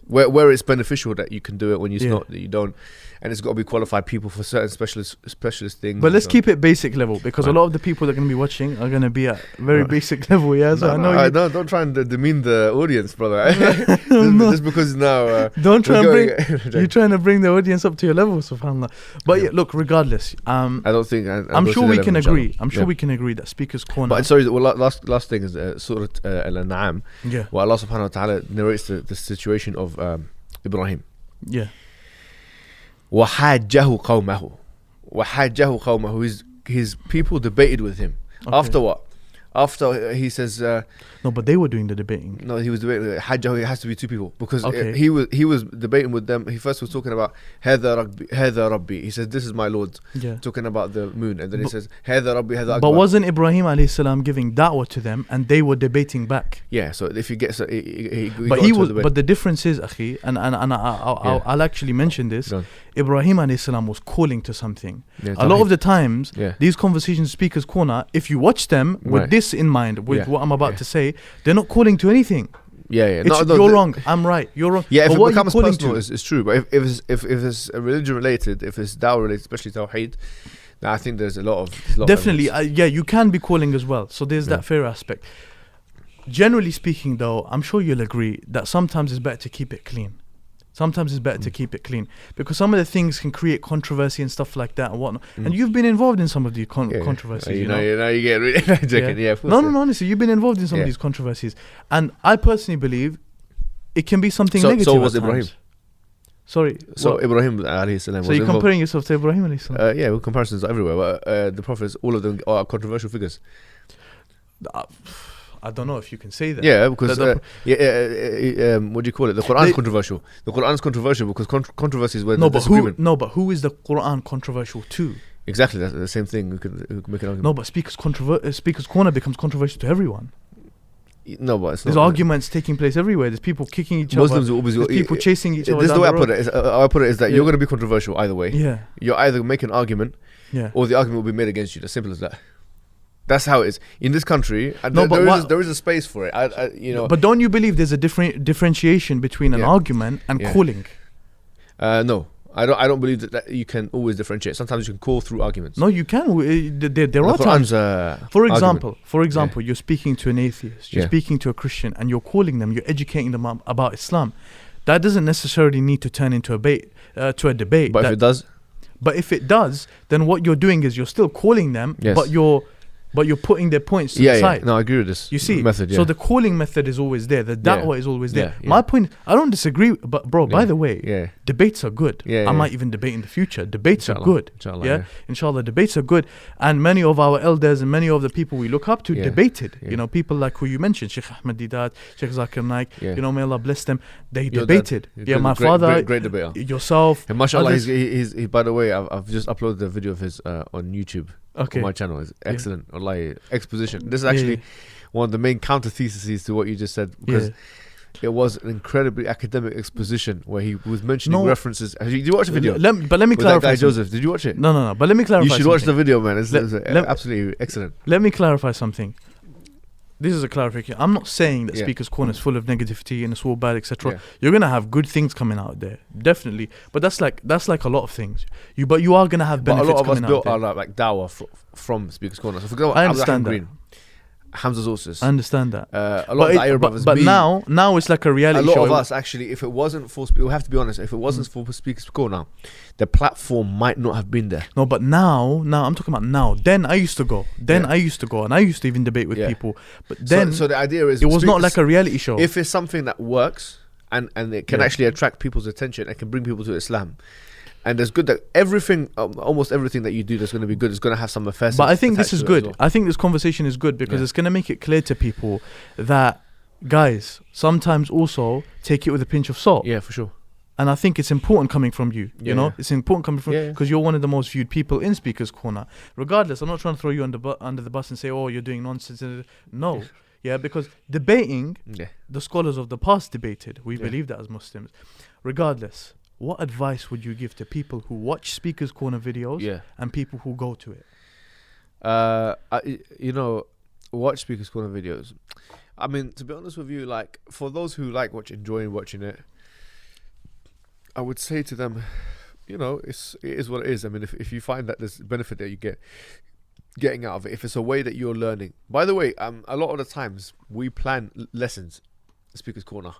Where it's beneficial that you can do it, when it's not that you don't, and it's got to be qualified people for certain specialist things. But let's keep it basic level, because a lot of the people that are going to be watching are going to be at very basic level. Yeah, so don't try and demean the audience, brother. Just because now. Don't try and bring. You're trying to bring the audience up to your level, subhanallah. But look, regardless, I don't think. I'm sure we can agree. I'm sure we can agree that Speaker's Corner. But sorry, last thing is Surah Al-An'am. Yeah. Where Allah subhanahu wa ta'ala narrates the situation of Ibrahim. Yeah. وحاجه قومه. His people debated with him. Okay. After what? After he says no, but they were doing the debating. No, he was debating. Hajjahu, it has to be two people, because he was debating with them. He first was talking about Hadha Rabbi. He says, this is my Lord. Yeah. Talking about the moon, and then he says Hadha Rabbi Hadha Akbar. But wasn't Ibrahim alayhi salam giving da'wah to them, and they were debating back? Yeah. So if you get, but the difference is, akhi, and I'll actually mention this. Ibrahim alayhi salam was calling to something. A lot of the times, these conversations, Speaker's Corner, if you watch them with this in mind, with what I'm about to say, they're not calling to anything. You're wrong, I'm right, you're wrong. Yeah, if it becomes personal, it's true. But if it's religion related, if it's da'wah related, especially tawheed, then I think there's a lot of definitely. You can be calling as well. So there's that fair aspect. Generally speaking, though, I'm sure you'll agree that sometimes it's better to keep it clean. Because some of the things can create controversy and stuff like that and whatnot. And you've been involved in some of the controversies. You get really joking. Yeah, no, honestly, you've been involved in some of these controversies, and I personally believe it can be something negative. So was Ibrahim. Sorry. So Ibrahim alayhi salam. So you're comparing yourself to Ibrahim alayhi salam? Yeah, comparisons everywhere. But the prophets, all of them are controversial figures. I don't know if you can say that. Yeah, because what do you call it? The Quran is controversial. The Quran is controversial because controversies where there's disagreement. But who is the Quran controversial to? Exactly, that's the same thing. We could make an argument. No, but Speaker's Corner becomes controversial to everyone. No, but it's there's arguments taking place everywhere. There's people kicking each Muslims other. There's people chasing each other. This is the way I put it is that you're going to be controversial either way. Yeah. You're either make an argument, or the argument will be made against you. As simple as that. That's how it is in this country. There is a space for it. But don't you believe there's a differentiation between an argument and calling? No, I don't believe that you can always differentiate. Sometimes you can call through arguments. No, you can. There are Quran's, times. For example, you're speaking to an atheist, you're speaking to a Christian, and you're calling them, you're educating them about Islam. That doesn't necessarily need to turn into a debate. But if it does, then what you're doing is you're still calling them, yes. but you're putting their points to the side. No, I agree with this. You see, method. So the calling method is always there. The da'wah is always there. My point, I don't disagree. But bro, by the way, debates are good. I might even debate in the future. Debates are good. Inshallah, debates are good. And many of our elders and many of the people we look up to debated. You know, people like who you mentioned, Sheikh Ahmed Hijab, Sheikh Zakir Naik. You know, may Allah bless them. They debated. My father, great debater. Yourself. And mashallah, he's by the way, I've just uploaded the video of his on YouTube. On my channel. Is excellent. Like exposition. This is actually one of the main counter theses to what you just said, because it was an incredibly academic exposition where he was mentioning references. Did you watch the video? Let me clarify. That guy Joseph, did you watch it? No. But let me clarify. You should watch the video, man. It's absolutely excellent. Let me clarify something. This is a clarification. I'm not saying that Speaker's Corner is full of negativity and it's all bad, etc. You're gonna have good things coming out there, definitely. But that's like a lot of things. But you are gonna have benefits coming out there. A lot of us built our like dawah from Speaker's Corner. So for example, I understand that. Green, Hamza Zorsis. I understand that. A lot of the iERA brothers. But now it's like a reality show. A lot of us actually, if it wasn't for, we have to be honest, if it wasn't for Speaker's Corner, the platform might not have been there. No, but now I'm talking about now. Then I used to go. I used to go, and I used to even debate with people. But then, so the idea is, it was not like a reality show. If it's something that works and it can actually attract people's attention and can bring people to Islam. And there's good that everything, almost everything that you do that's going to be good is going to have some effects. But I think this is good. Well. I think this conversation is good because it's going to make it clear to people that, guys, sometimes also take it with a pinch of salt. Yeah, for sure. And I think it's important coming from you. You know, it's important coming from because you're one of the most viewed people in Speaker's Corner. Regardless, I'm not trying to throw you under the bus and say, oh, you're doing nonsense. No. Yeah, because debating, the scholars of the past debated. We believe that as Muslims. Regardless. What advice would you give to people who watch Speaker's Corner videos and people who go to it? Watch Speaker's Corner videos. I mean, to be honest with you, like for those who enjoy watching it, I would say to them, it is what it is. I mean, if you find that there's benefit that you getting out of it, if it's a way that you're learning. By the way, a lot of the times we plan lessons at Speaker's Corner.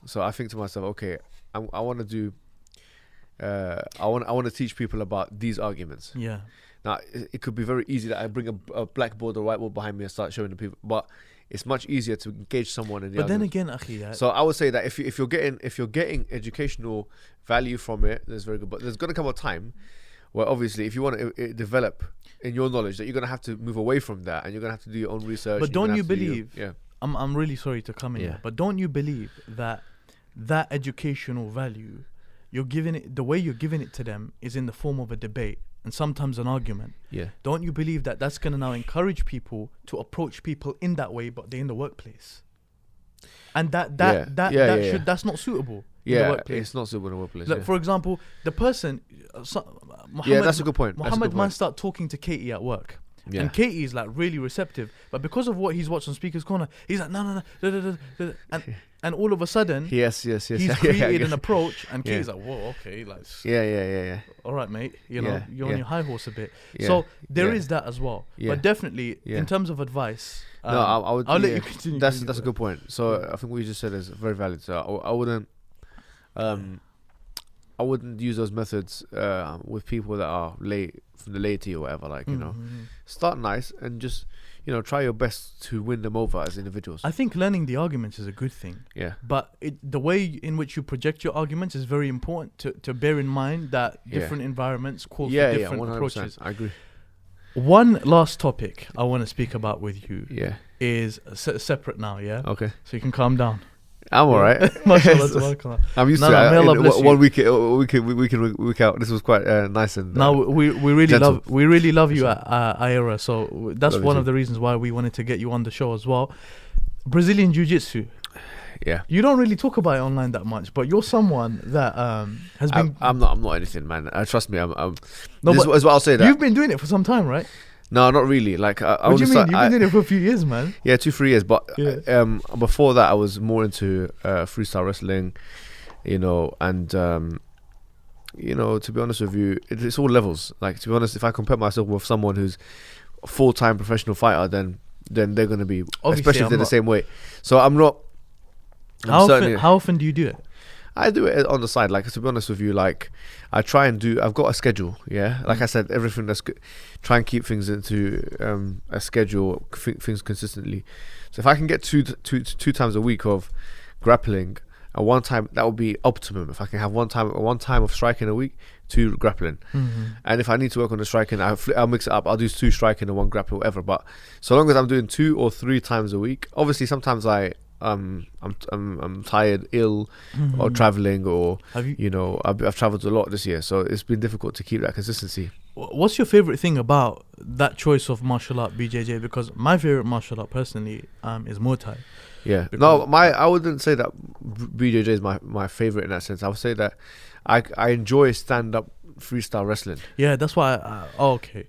So I think to myself, okay, I want to do, I want to teach people about these arguments. Yeah. Now it could be very easy that I bring a blackboard or whiteboard behind me and start showing the people, but it's much easier to engage someone in the argument. Then again, akhi, so I would say that if you're getting educational value from it, that's very good. But there's gonna come a time where obviously, if you want to develop in your knowledge, that you're gonna have to move away from that, and you're gonna have to do your own research. But don't you believe? I'm really sorry to come in here, but don't you believe that educational value you're giving it, the way you're giving it to them is in the form of a debate and sometimes an argument? Don't you believe that that's going to now encourage people to approach people in that way, but they're in the workplace, and that's not suitable in the workplace. It's not suitable in the workplace. Like, for example, the person that's a good point. Muhammad might start talking to Katie at work. And Katie is like really receptive, but because of what he's watched on Speaker's Corner, he's like no, and all of a sudden, he's created an approach, and Katie's like, whoa, okay, like, all right, mate, you're on your high horse a bit. So there is that as well, but definitely in terms of advice, I'll let you continue. That's a good point. So I think what you just said is very valid. So I wouldn't use those methods with people that are from the laity or whatever. Start nice and just try your best to win them over as individuals. I think learning the arguments is a good thing. But the way in which you project your arguments is very important to bear in mind that different environments call for different 100%. Approaches. I agree. One last topic I want to speak about with you is separate now. Okay. So you can calm down. I'm alright. I'm used to it. 1 week out. This was quite nice and. We really love you at iERA. So that's one of the reasons why we wanted to get you on the show as well. Brazilian Jiu-Jitsu. Yeah. You don't really talk about it online that much, but you're someone that has been. I'm not anything, man. Trust me. This is what I'll say. That you've been doing it for some time, right? No, not really. Like I What do was you mean? You've been doing it for a few years, man. yeah, 2-3 years. But Yeah. before that, I was more into freestyle wrestling, and to be honest with you, it's all levels. Like, to be honest, if I compare myself with someone who's a full-time professional fighter, then they're going to be, Obviously, especially if I'm they're the not. same weight. So I'm not. How often do you do it? I do it on the side. Like, to be honest with you, like, I try and do. I've got a schedule. Yeah, like I said, everything that's good. Try and keep things into a schedule, things consistently. So if I can get two times a week of grappling, and one time, that would be optimum. If I can have one time of striking a week, 2 grappling, and if I need to work on the striking, I'll mix it up. I'll do 2 striking and 1 grappling, whatever. But so long as I'm doing 2 or 3 times a week, obviously sometimes I'm tired, ill, or traveling, or I've traveled a lot this year, so it's been difficult to keep that consistency. What's your favorite thing about that choice of martial art, BJJ? Because my favorite martial art personally is Muay Thai. Yeah, no, I wouldn't say that BJJ is my favorite in that sense. I would say that I enjoy stand-up freestyle wrestling. Yeah, that's why. Okay.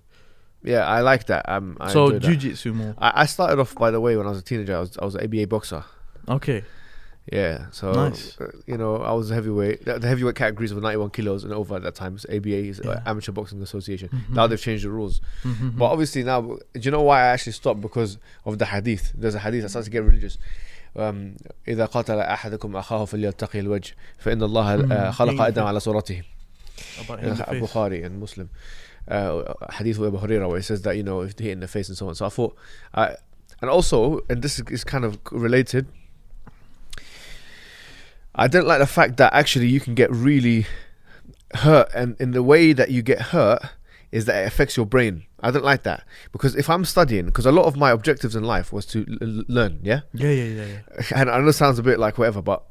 Yeah, I like that. So jiu-jitsu more. I started off, by the way, when I was a teenager. I was an ABA boxer. Okay. Yeah, so Nice. I was a heavyweight. The heavyweight categories were 91 kilos and over at that time. So ABA is Amateur Boxing Association. Now they've changed the rules. But obviously now, do you know why I actually stopped? Because of the hadith. There's a hadith that starts to get religious. إذا قاتل أحدكم أخاه فليتقي الوجه فإن الله خلق آدم على صورته. About hitting the face. Bukhari and Muslim. Hadith of Abu Hurairah, where it says that if they hit in the face and so on. So I thought, and also, and this is kind of related, I don't like the fact that actually you can get really hurt, and in the way that you get hurt is that it affects your brain. I don't like that, because if I'm studying, because a lot of my objectives in life was to learn, yeah? Yeah. And I know it sounds a bit like whatever, but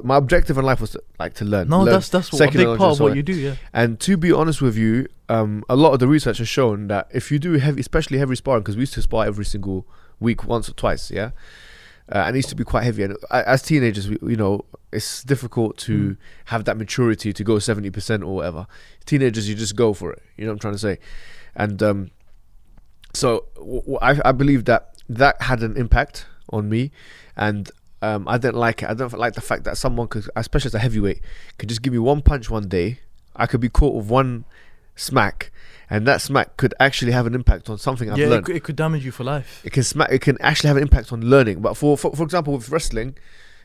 my objective in life was to learn. No, learn that's what, a big part of what you do, yeah. And to be honest with you, a lot of the research has shown that if you do especially heavy sparring, because we used to spar every single week, once or twice, yeah? And it used to be quite heavy. And as teenagers, it's difficult to have that maturity to go 70% or whatever. Teenagers, you just go for it. You know what I'm trying to say? And so I believe that had an impact on me, and I didn't like it. I don't like the fact that someone could, especially as a heavyweight, could just give me one punch one day. I could be caught with one smack, and that smack could actually have an impact on something I've learned. It could damage you for life. It can actually have an impact on learning. But for example, with wrestling,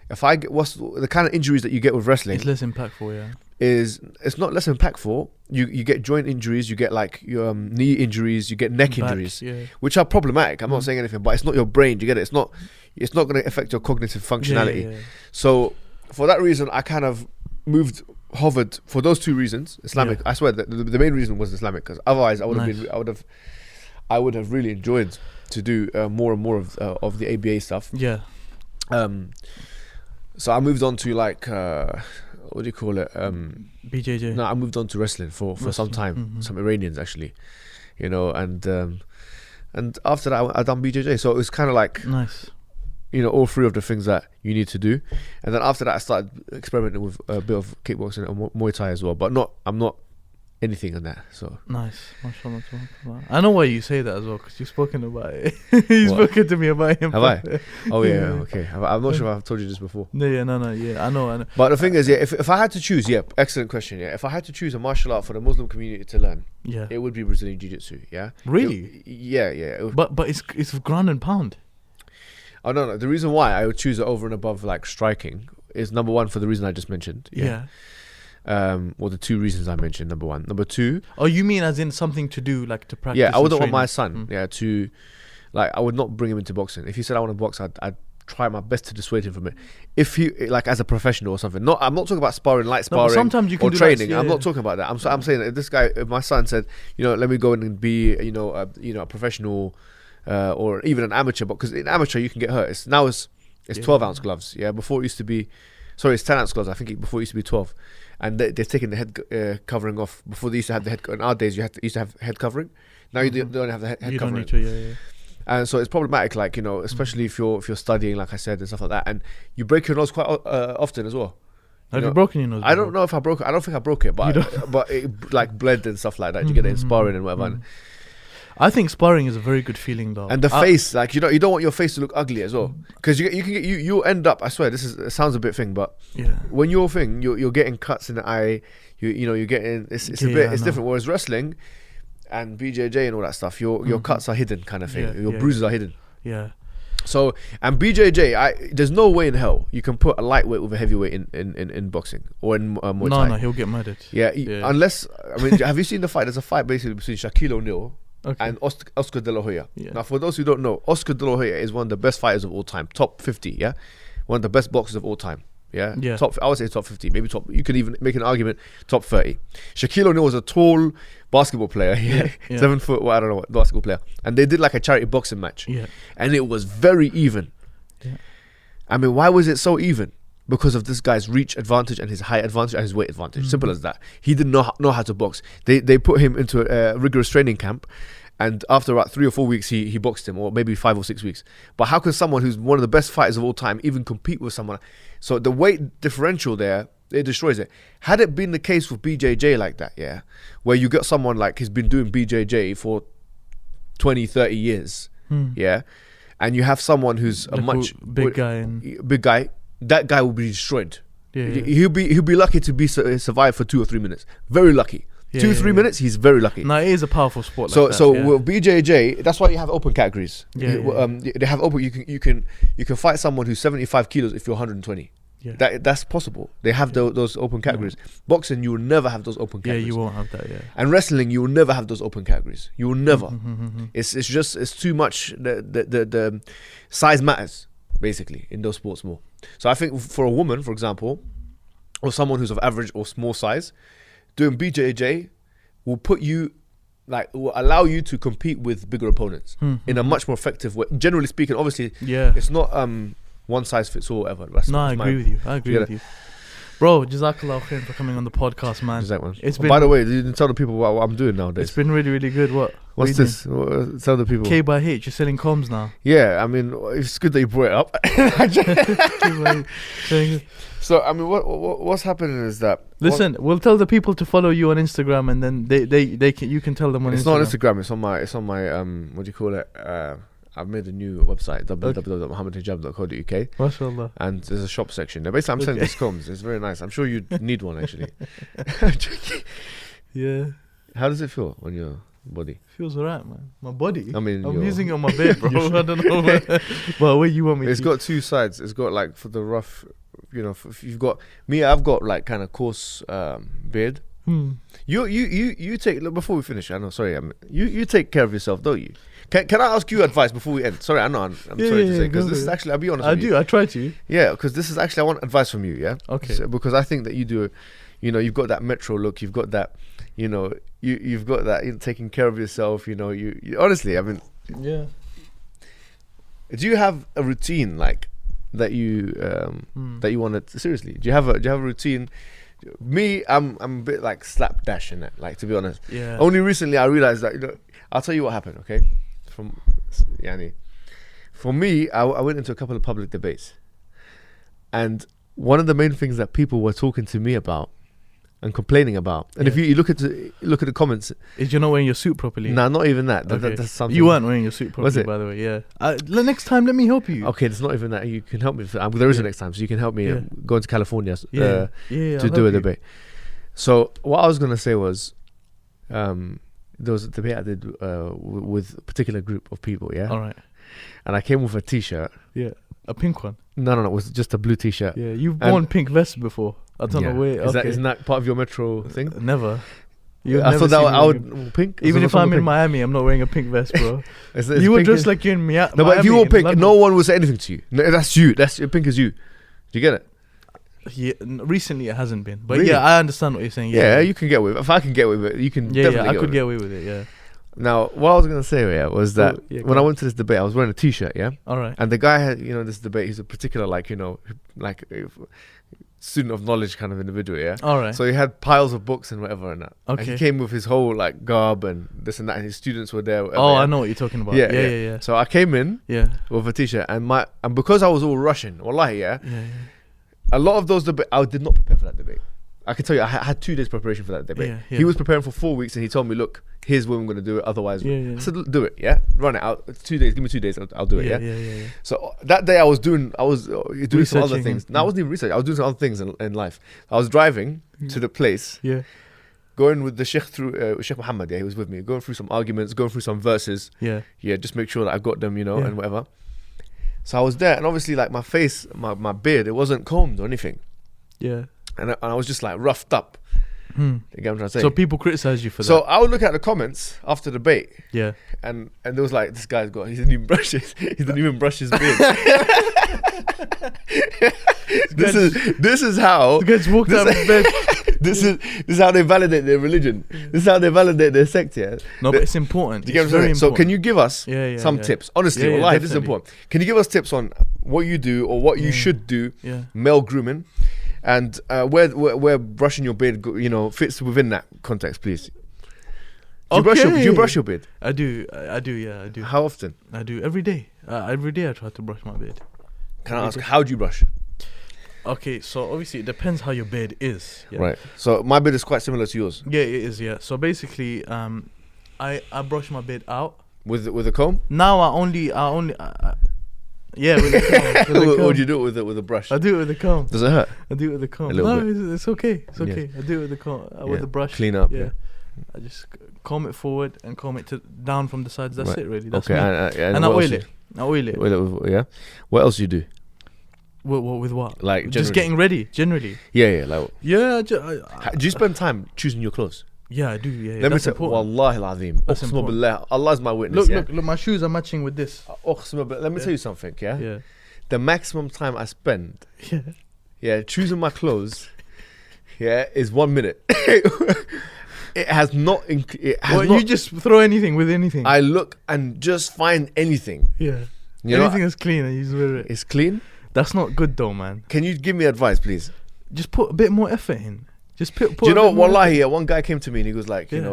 if I get what's the kind of injuries that you get with wrestling, It's less impactful, yeah. It's not less impactful. You get joint injuries, you get like your knee injuries, you get neck injuries, yeah. which are problematic. I'm not saying anything, but it's not your brain. You get it? It's not going to affect your cognitive functionality. Yeah. So for that reason, I kind of hovered for those 2 reasons. Islamic. Yeah. I swear that the main reason was Islamic, because otherwise I would have really enjoyed to do more and more of the ABA stuff. Yeah. So I moved on to like what do you call it? BJJ. No, I moved on to wrestling for some time. Some Iranians actually, and after that I done BJJ. So it was kind of like Nice. All 3 of the things that you need to do. And then after that I started experimenting with a bit of kickboxing and Muay Thai as well, but I'm not anything on that. So Nice. MashaAllah. I know why you say that as well, because you've spoken about it. You've spoken to me about him. Have I? Oh yeah, okay. I'm not sure if I've told you this before. No, yeah, I know. But the thing is, yeah, if I had to choose, excellent question, yeah. If I had to choose a martial art for the Muslim community to learn, Yeah. it would be Brazilian Jiu-Jitsu, yeah. Really? Yeah. But it's ground and pound. Oh no. The reason why I would choose it over and above like striking is, number one, for the reason I just mentioned. Yeah. Or the 2 reasons I mentioned. Number 1. Number 2. Oh, you mean as in something to do, like to practice? Yeah, I wouldn't want and my training? son, to, like, I would not bring him into boxing. If he said I want to box, I'd try my best to dissuade him from it. If he, like, as a professional or something. I'm not talking about sparring, light No, but sparring, sometimes you can or do training. that, I'm yeah. not talking about that. I'm saying that if my son said, let me go in and be, a professional, or even an amateur, because in amateur you can get hurt. It's 12-ounce gloves. Yeah, before it used to be, it's 10-ounce gloves. I think before it used to be 12. And they've taken the head covering off. Before they used to have the head. In our days, used to have head covering. Now you don't have the head You covering. don't need to, yeah. And so it's problematic, like, especially if you're studying, like I said, and stuff like that. And you break your nose quite often as well. Have you broken your nose? I don't know if I broke it. I don't think I broke it, but it like bled and stuff like that. You get it in sparring and whatever. I think sparring is a very good feeling, though. And the face, like you don't want your face to look ugly as well, because you end up. I swear, it sounds a bit thing, but when you're getting cuts in the eye. You're getting it's different. Whereas wrestling and BJJ and all that stuff, your cuts are hidden, kind of thing. Your bruises are hidden. Yeah. So, and BJJ, there's no way in hell you can put a lightweight with a heavyweight in boxing or in Muay Thai. No, he'll get murdered. Yeah, unless, I mean, have you seen the fight? There's a fight basically between Shaquille O'Neal and Oscar De La Hoya. Yeah. Now, for those who don't know, Oscar De La Hoya is one of the best fighters of all time, top 50, one of the best boxers of all time. I would say top 50, maybe top. You could even make an argument top 30. Shaquille O'Neal was a tall basketball player, 7 foot. Well, I don't know what basketball player, and they did like a charity boxing match, and it was very even. I mean, why was it so even? Because of this guy's reach advantage and his height advantage and his weight advantage. Simple as that. He did not know how to box. They put him into a rigorous training camp. And after about 3 or 4 weeks, he boxed him, or maybe 5 or 6 weeks. But how can someone who's one of the best fighters of all time even compete with someone? So the weight differential there, it destroys it. Had it been the case with BJJ like that, where you got someone like he's been doing BJJ for 20, 30 years, and you have someone who's a much big guy, that guy will be destroyed. Yeah. He'll be lucky to be survive for 2 or 3 minutes. Very lucky. 2-3 minutes, he's very lucky. No, it is a powerful sport. So with BJJ, that's why you have open categories. They have open. You can fight someone who's 75 kilos if you're 120. That's possible. They have those open categories. Boxing, you will never have those open categories. You won't have that. And wrestling, you will never have those open categories. You will never. It's too much. The size matters basically in those sports more. So I think for a woman, for example, or someone who's of average or small size, doing BJJ will will allow you to compete with bigger opponents in a much more effective way. Generally speaking, obviously, it's not one size fits all ever. I agree with you. with you. Bro, Jazakallah khair for coming on the podcast, man. It's been, by the way, you didn't tell the people what I'm doing nowadays. It's been really, really good. What's this? Tell the people. K by H, you're selling comms now. Yeah, I mean, it's good that you brought it up. So, I mean, what's happening is that... Listen, we'll tell the people to follow you on Instagram, and then you can tell them on Instagram. It's not on Instagram, it's on my what do you call it? I've made a new website, www.mohammedhijab.co.uk. MashaAllah. And there's a shop section there. Basically, I'm selling these combs. It's very nice. I'm sure you need one, actually. Yeah. How does it feel on your body? Feels alright, man. My body? I mean, I'm using it on my bed, bro. I don't know. But where you want me It's got 2 sides. It's got, like, for the rough... if you've got me, I've got like kind of coarse beard. You take, look, before we finish. I know, sorry, you take care of yourself, don't you? Can I ask you advice before we end? Sorry, I know. I'm sorry to say, because this is actually, I'll be honest. I try to. Yeah, because this is actually, I want advice from you. Yeah. Okay. So, because I think that you do. You've got that metro look. You've got that. You've got that taking care of yourself. You honestly, I mean. Yeah. Do you have a routine like? That you want to seriously? Do you have a routine? Me, I'm a bit like slapdash in it. Like, to be honest, only recently I realized that I'll tell you what happened. Okay, for me, I went into a couple of public debates, and one of the main things that people were talking to me about and complaining about, and if you look at the comments, is you're not wearing your suit properly. Nah, not even that. Okay. That's something. You weren't wearing your suit properly, by the way. Yeah. Next time, let me help you. Okay, it's not even that. You can help me. There is a next time, so you can help me go into California to do a debate. So what I was gonna say was, there was a debate I did with a particular group of people. Yeah. All right. And I came with a T-shirt. Yeah. A pink one. No, it was just a blue T-shirt. Yeah, you've worn pink vests before. I don't know where. Isn't that part of your metro thing? Never. I thought that I would pink. Even if I'm in Miami, I'm not wearing a pink vest, bro. it's you were dressed like you're in Miami. No, but if you wore pink, no one will say anything to you. No, that's you. That's pink as you. Do you get it? Yeah, recently it hasn't been, but really? I understand what you're saying. Yeah, you can get away with it. If I can get away with it, you can definitely I could get away with it, yeah. Now, what I was going to say was that when I went to this debate, I was wearing a T-shirt, yeah? All right. And the guy had, this debate, he's a particular, student of knowledge kind of individual, yeah? All right. So he had piles of books and whatever and that. Okay. And he came with his whole, garb and this and that, and his students were there. Whatever, I know what you're talking about. Yeah. So I came in with a T-shirt, and because I was all Russian, wallahi, a lot of those debates, I did not prepare for that debate. I can tell you, I had 2 days preparation for that debate. Yeah. He was preparing for 4 weeks, and he told me, "Look, here's when I'm going to do it. Otherwise, Yeah. I said, "Look, do it. Yeah, run it out. It's 2 days. Give me 2 days. I'll do it. Yeah." Yeah. So that day, I was doing some other Researching things. and- No, I wasn't even researching. I was doing some other things in life. I was driving to the place, Yeah. going with the Sheikh through Sheikh Muhammad. Yeah, he was with me, going through some arguments, going through some verses. Yeah. Yeah, just make sure that I got them, Yeah. and whatever. So I was there, and obviously, like my face, my beard, it wasn't combed or anything, Yeah. and I was just like roughed up. You get what I'm trying to say? So people criticize you for So that. I would look at the comments after the debate, Yeah. and there was like, this guy's got, he didn't even brush his beard. this is how The guys walked out of bed. this is how they validate their religion. This is how they validate their sect. Yeah. No, but it's important. Do you get It's what I'm very saying? So important. can you give us Yeah, some yeah. tips? Honestly, Yeah, yeah, wallahi, this is definitely. important. Can you give us tips on what you do or what you Yeah. should do, Yeah. male grooming, and where brushing your beard, fits within that context, please? Do you brush your beard? I do. I do. Yeah, I do. How often? I do every day. Every day I try to brush my beard. Can I ask, how do you brush? Okay, so obviously it depends how your beard is. Yeah. Right. So my beard is quite similar to yours. Yeah, it is. Yeah. So basically, I brush my beard out. With a comb? Now yeah, with the comb. With the Or comb. do you do it with a brush? I do it with the comb. Does it hurt? I do it with the comb. A little No, bit. it's okay. It's Yeah. okay. I do it with the comb, with the brush. Clean up. Yeah. Yeah. I just comb it forward and comb it down from the sides. That's Right. it, really. That's Okay. me. And And I what oil else it. I oil it. Yeah. What else do you do? With what? Like Just generally? getting ready, generally. Yeah. Like, Yeah, do you spend time choosing your clothes? yeah, I do. Yeah, Let me that's say, important. Wallahi al-azim. That's Uqsima important. billah. Allah's my witness. Look, my shoes are matching with this. Uqsima billah. Let me Yeah. tell you something. Yeah. Yeah, The maximum time I spend, yeah. choosing my clothes, is 1 minute. It has not. It has Well, not. you just throw anything with anything. I look and just find anything. Yeah. You know, Anything that's clean and you just wear it. it's clean. That's not good though, man. Can you give me advice, please? Just put a bit more effort in. Just put. Do you a know, bit more wallahi, one guy came to me and he was like, Yeah.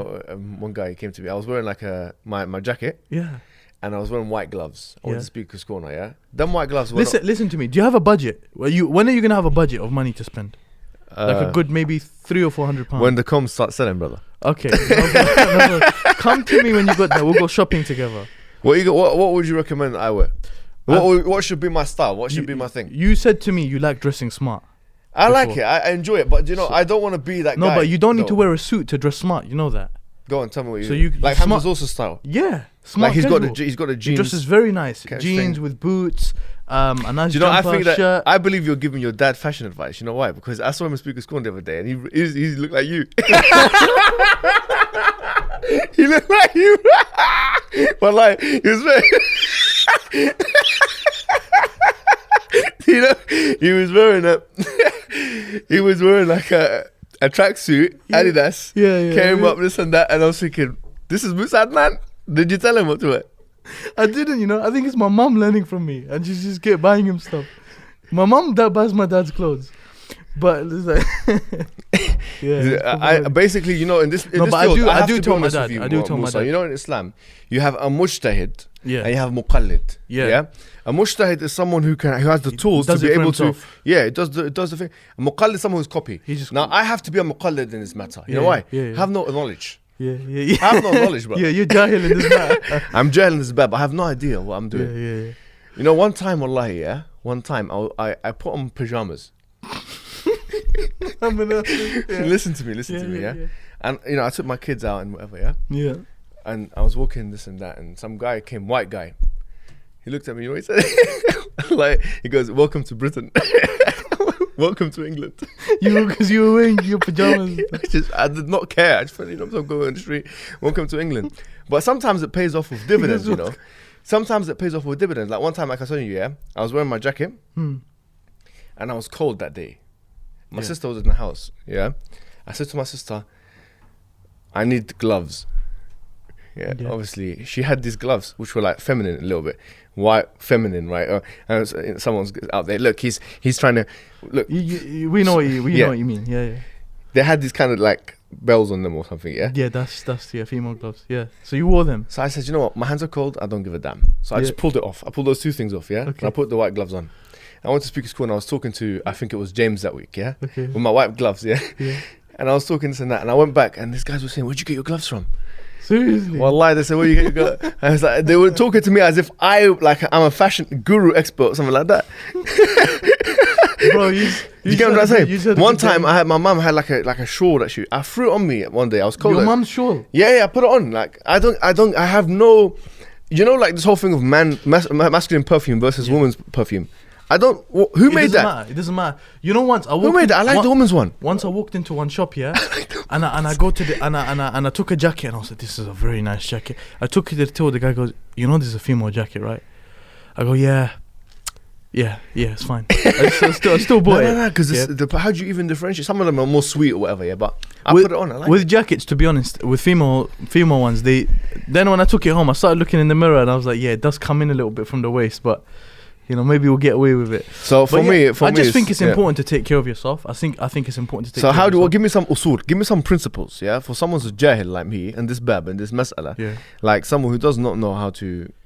one guy came to me. I was wearing like my jacket effort. Yeah. and I was wearing white gloves. I went Yeah. to Speaker's Corner, yeah? Them white gloves were Listen to me. Do you have a budget? When are you gonna have a budget of money to spend? Like a good maybe £300 or £400. When the combs start selling, brother. Okay. No. Come to me when you got that. We'll go shopping together. What would you recommend I wear? What should be my style? What should be my thing? You said to me you like dressing smart. I like before. it. I enjoy it. But, I don't want to be that No, guy. but you don't need to though. wear a suit to dress smart. You know that. Go on, tell me what you So do. you- Like smart- Hamza's also style. Yeah. Smart. Like he's got the He jeans. dresses very nice. Okay, Jeans thing. with boots. A nice Do you know, I jumper, think that shirt. I believe you're giving your dad fashion advice. You know why? Because I saw him in Speaker's Corner the other day, and he looked like you. He looked like you. But like he was very. He was wearing he was wearing like a tracksuit, Yeah. Adidas. Yeah. Came up this and that, and I was thinking, this is Musa Adnan. Did you tell him what to wear? I didn't, I think it's my mum learning from me, and she's just buying him stuff. My mum that buys my dad's clothes, but it's like, I basically, in this No, this but I field, do- I have do to be tell my honest dad. with you, I do tell my Musa. dad. In Islam, you have a mujtahid Yeah. and you have muqallid. Yeah. A mujtahid is someone who has the tools to does be it for able to. himself. Yeah, it does the thing. A muqallid is someone who's copy. He just Now I have to be a muqallid in this matter. You know Yeah, why? yeah. Have no knowledge. Yeah. I have no knowledge, bro. Yeah, you're jahil in this matter. I'm jahil in this bad, but I have no idea what I'm doing. Yeah. One time, wallahi, one time I put on pajamas. Listen to me, yeah. And I took my kids out and whatever, yeah. Yeah. And I was walking this and that, and some guy came, white guy. He looked at me, what he said? He goes, "Welcome to Britain." Welcome to England. Because you were wearing your pajamas. I did not care. I just felt, I'm going on the street. Welcome to England. But sometimes it pays off with dividends, Sometimes it pays off with dividends. Like one time, like I told you, yeah, I was wearing my jacket, and I was cold that day. My sister was in the house, yeah. I said to my sister, I need gloves. Yeah, obviously she had these gloves which were like feminine a little bit, white, feminine, right? And someone's out there. Look, he's trying to look. We know what you mean. Yeah. They had these kind of like bells on them or something. Yeah. Yeah, that's female gloves. Yeah. So you wore them. So I said, you know what? My hands are cold. I don't give a damn. So I just pulled it off. I pulled those two things off. Yeah. Okay. And I put the white gloves on. I went to speaker school and I was talking to, I think it was James that week, yeah? Okay. With my white gloves, yeah? Yeah. And I was talking this and that, and I went back, and these guys were saying, "Where'd you get your gloves from?" Seriously? Wallahi, they said, "Where you get your gloves?" I was like, they were talking to me as if I'm a fashion guru expert or something like that. Bro, you get what I'm saying? One time, my mum had like a shawl that I threw it on me one day. I was cold. Your mum's shawl? Yeah, I put it on. Like I have no, like this whole thing of masculine perfume versus woman's perfume. Who made that? It doesn't matter. You know, once I walked who made that? I like the woman's one. Once I walked into one shop, yeah, and I go to the and I took a jacket and I was like, this is a very nice jacket. I took it to the till. The guy goes, you know, this is a female jacket, right? I go, yeah, it's fine. I still bought it. No, because how do you even differentiate? Some of them are more sweet or whatever, yeah. But I put it on. I like with jackets, to be honest, with female ones, then when I took it home, I started looking in the mirror and I was like, yeah, it does come in a little bit from the waist, but. You know, maybe we'll get away with it. So for me, I just think it's important to take care of yourself. I think it's important to take care of yourself. So give me some usul, give me some principles, yeah? For someone who's jahil like me and this bab and this mas'ala, like someone who does not know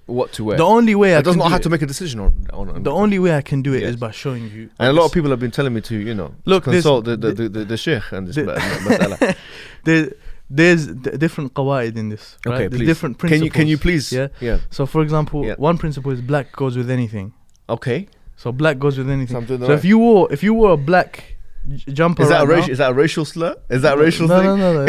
what to wear. The only way I does not know how to make a decision on the only way I can do it is by showing you. And a lot of people have been telling me to, consult the sheikh and this mas'ala. There's different qawaid in this, right? Okay, there's please. Different principles. Can you please? Yeah. So for example, one principle is black goes with anything. Okay. So black goes with anything. So if you wore a black jumper, is that a racial slur? Is that a racial thing? No.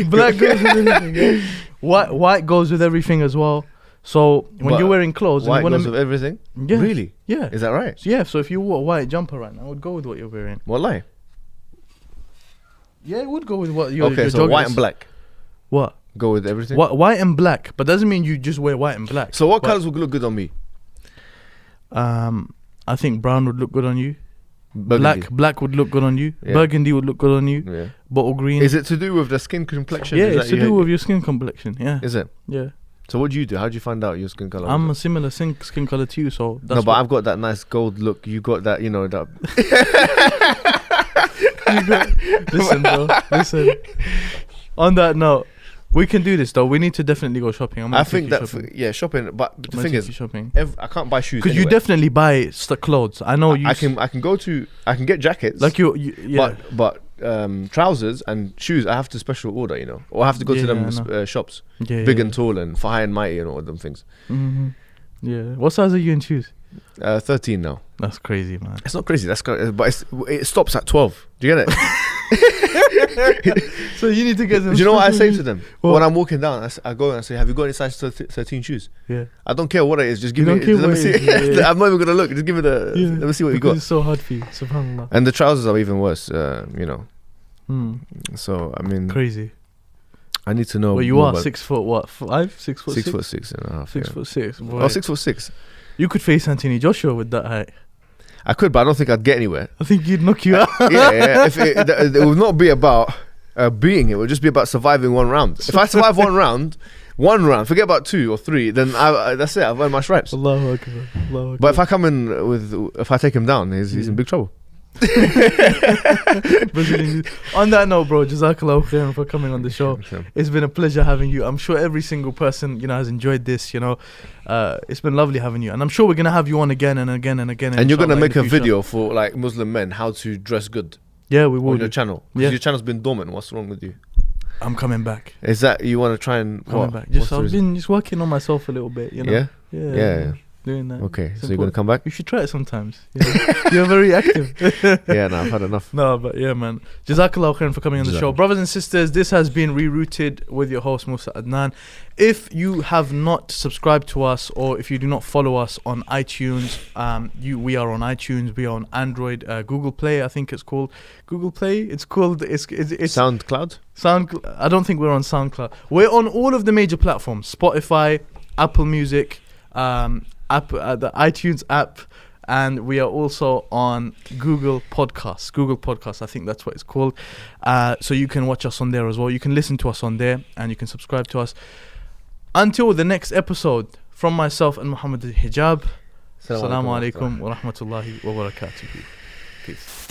Black goes with anything. Yeah? White goes with everything as well. So when you're wearing clothes, white goes with everything. Yeah. Really? Yeah. Is that right? Yeah. So if you wore a white jumper right now, it would go with what you're wearing. Wallahi. Yeah, it would go with what you're. Okay, so white and black. What? Go with everything. White and black, but doesn't mean you just wear white and black. So what colors would look good on me? I think brown would look good on you. Burgundy. Black would look good on you. Yeah. Burgundy would look good on you. Yeah. Bottle green. Is it to do with the skin complexion? Yeah, it's to do with your skin complexion. Yeah. Is it? Yeah. So what do you do? How do you find out your skin color? I'm a similar skin color to you, so that's no, but I've got that nice gold look. You got that, that. Listen, bro. Listen. On that note, we can do this though. We need to definitely go shopping. I think that shopping. But the thing is, shopping. I can't buy shoes because you definitely buy clothes. I know you. I can get jackets. Like yeah. But trousers and shoes, I have to special order, or I have to go to them shops, big and tall and for high and mighty and all them things. Mm-hmm. Yeah. What size are you in shoes? 13 now. That's crazy, man. It's not crazy. But it stops at 12. Do you get it? So you need to get them. Do you know what I say to them when I'm walking down? I go and I say, "Have you got any size 13 shoes?" Yeah. I don't care what it is. Just give me. Let me see. Yeah. I'm not even gonna look. Just give me the. Yeah. Let me see what you got. It's so hard for you. Subhanallah. And the trousers are even worse. So I mean, crazy. I need to know. Well, you are 6 foot what? 5? 6 foot 6? 6'6.5". 6'6". Oh, 6'6". You could face Anthony Joshua with that height. I could, but I don't think I'd get anywhere. I think he'd knock you out. Yeah. If it would not be about being, it would just be about surviving one round. If I survive one round, forget about 2 or 3, then that's it. I've earned my stripes. Allahu Akbar. But if I come in if I take him down, he's in big trouble. On that note, bro, Jazakallahu khairan for coming on the show. It's been a pleasure having you. I'm sure every single person has enjoyed this. It's been lovely having you, and I'm sure we're gonna have you on again and again and again. And you're gonna make a video for like Muslim men how to dress good. Yeah, we will. On your channel. Because your channel's been dormant. What's wrong with you? I'm coming back. Is that you want to try and coming back? I've been just working on myself a little bit. Yeah. Doing that. Okay, so you're gonna come back? You should try it sometimes. You're very active. Yeah, no, I've had enough. No, but yeah, man. Jazakallahu khairan for coming on the show. Brothers and sisters, this has been ReRooted with your host, Musa Adnan. If you have not subscribed to us, or if you do not follow us on iTunes, we are on iTunes, we are on Android, Google Play, I think it's called. Google Play? It's SoundCloud? I don't think we're on SoundCloud. We're on all of the major platforms. Spotify, Apple Music, the iTunes app, and we are also on Google Podcasts. I think that's what it's called. So you can watch us on there as well. You can listen to us on there, and you can subscribe to us. Until the next episode, from myself and Mohammed Hijab, Assalamu alaikum wa rahmatullahi wa barakatuh. Peace.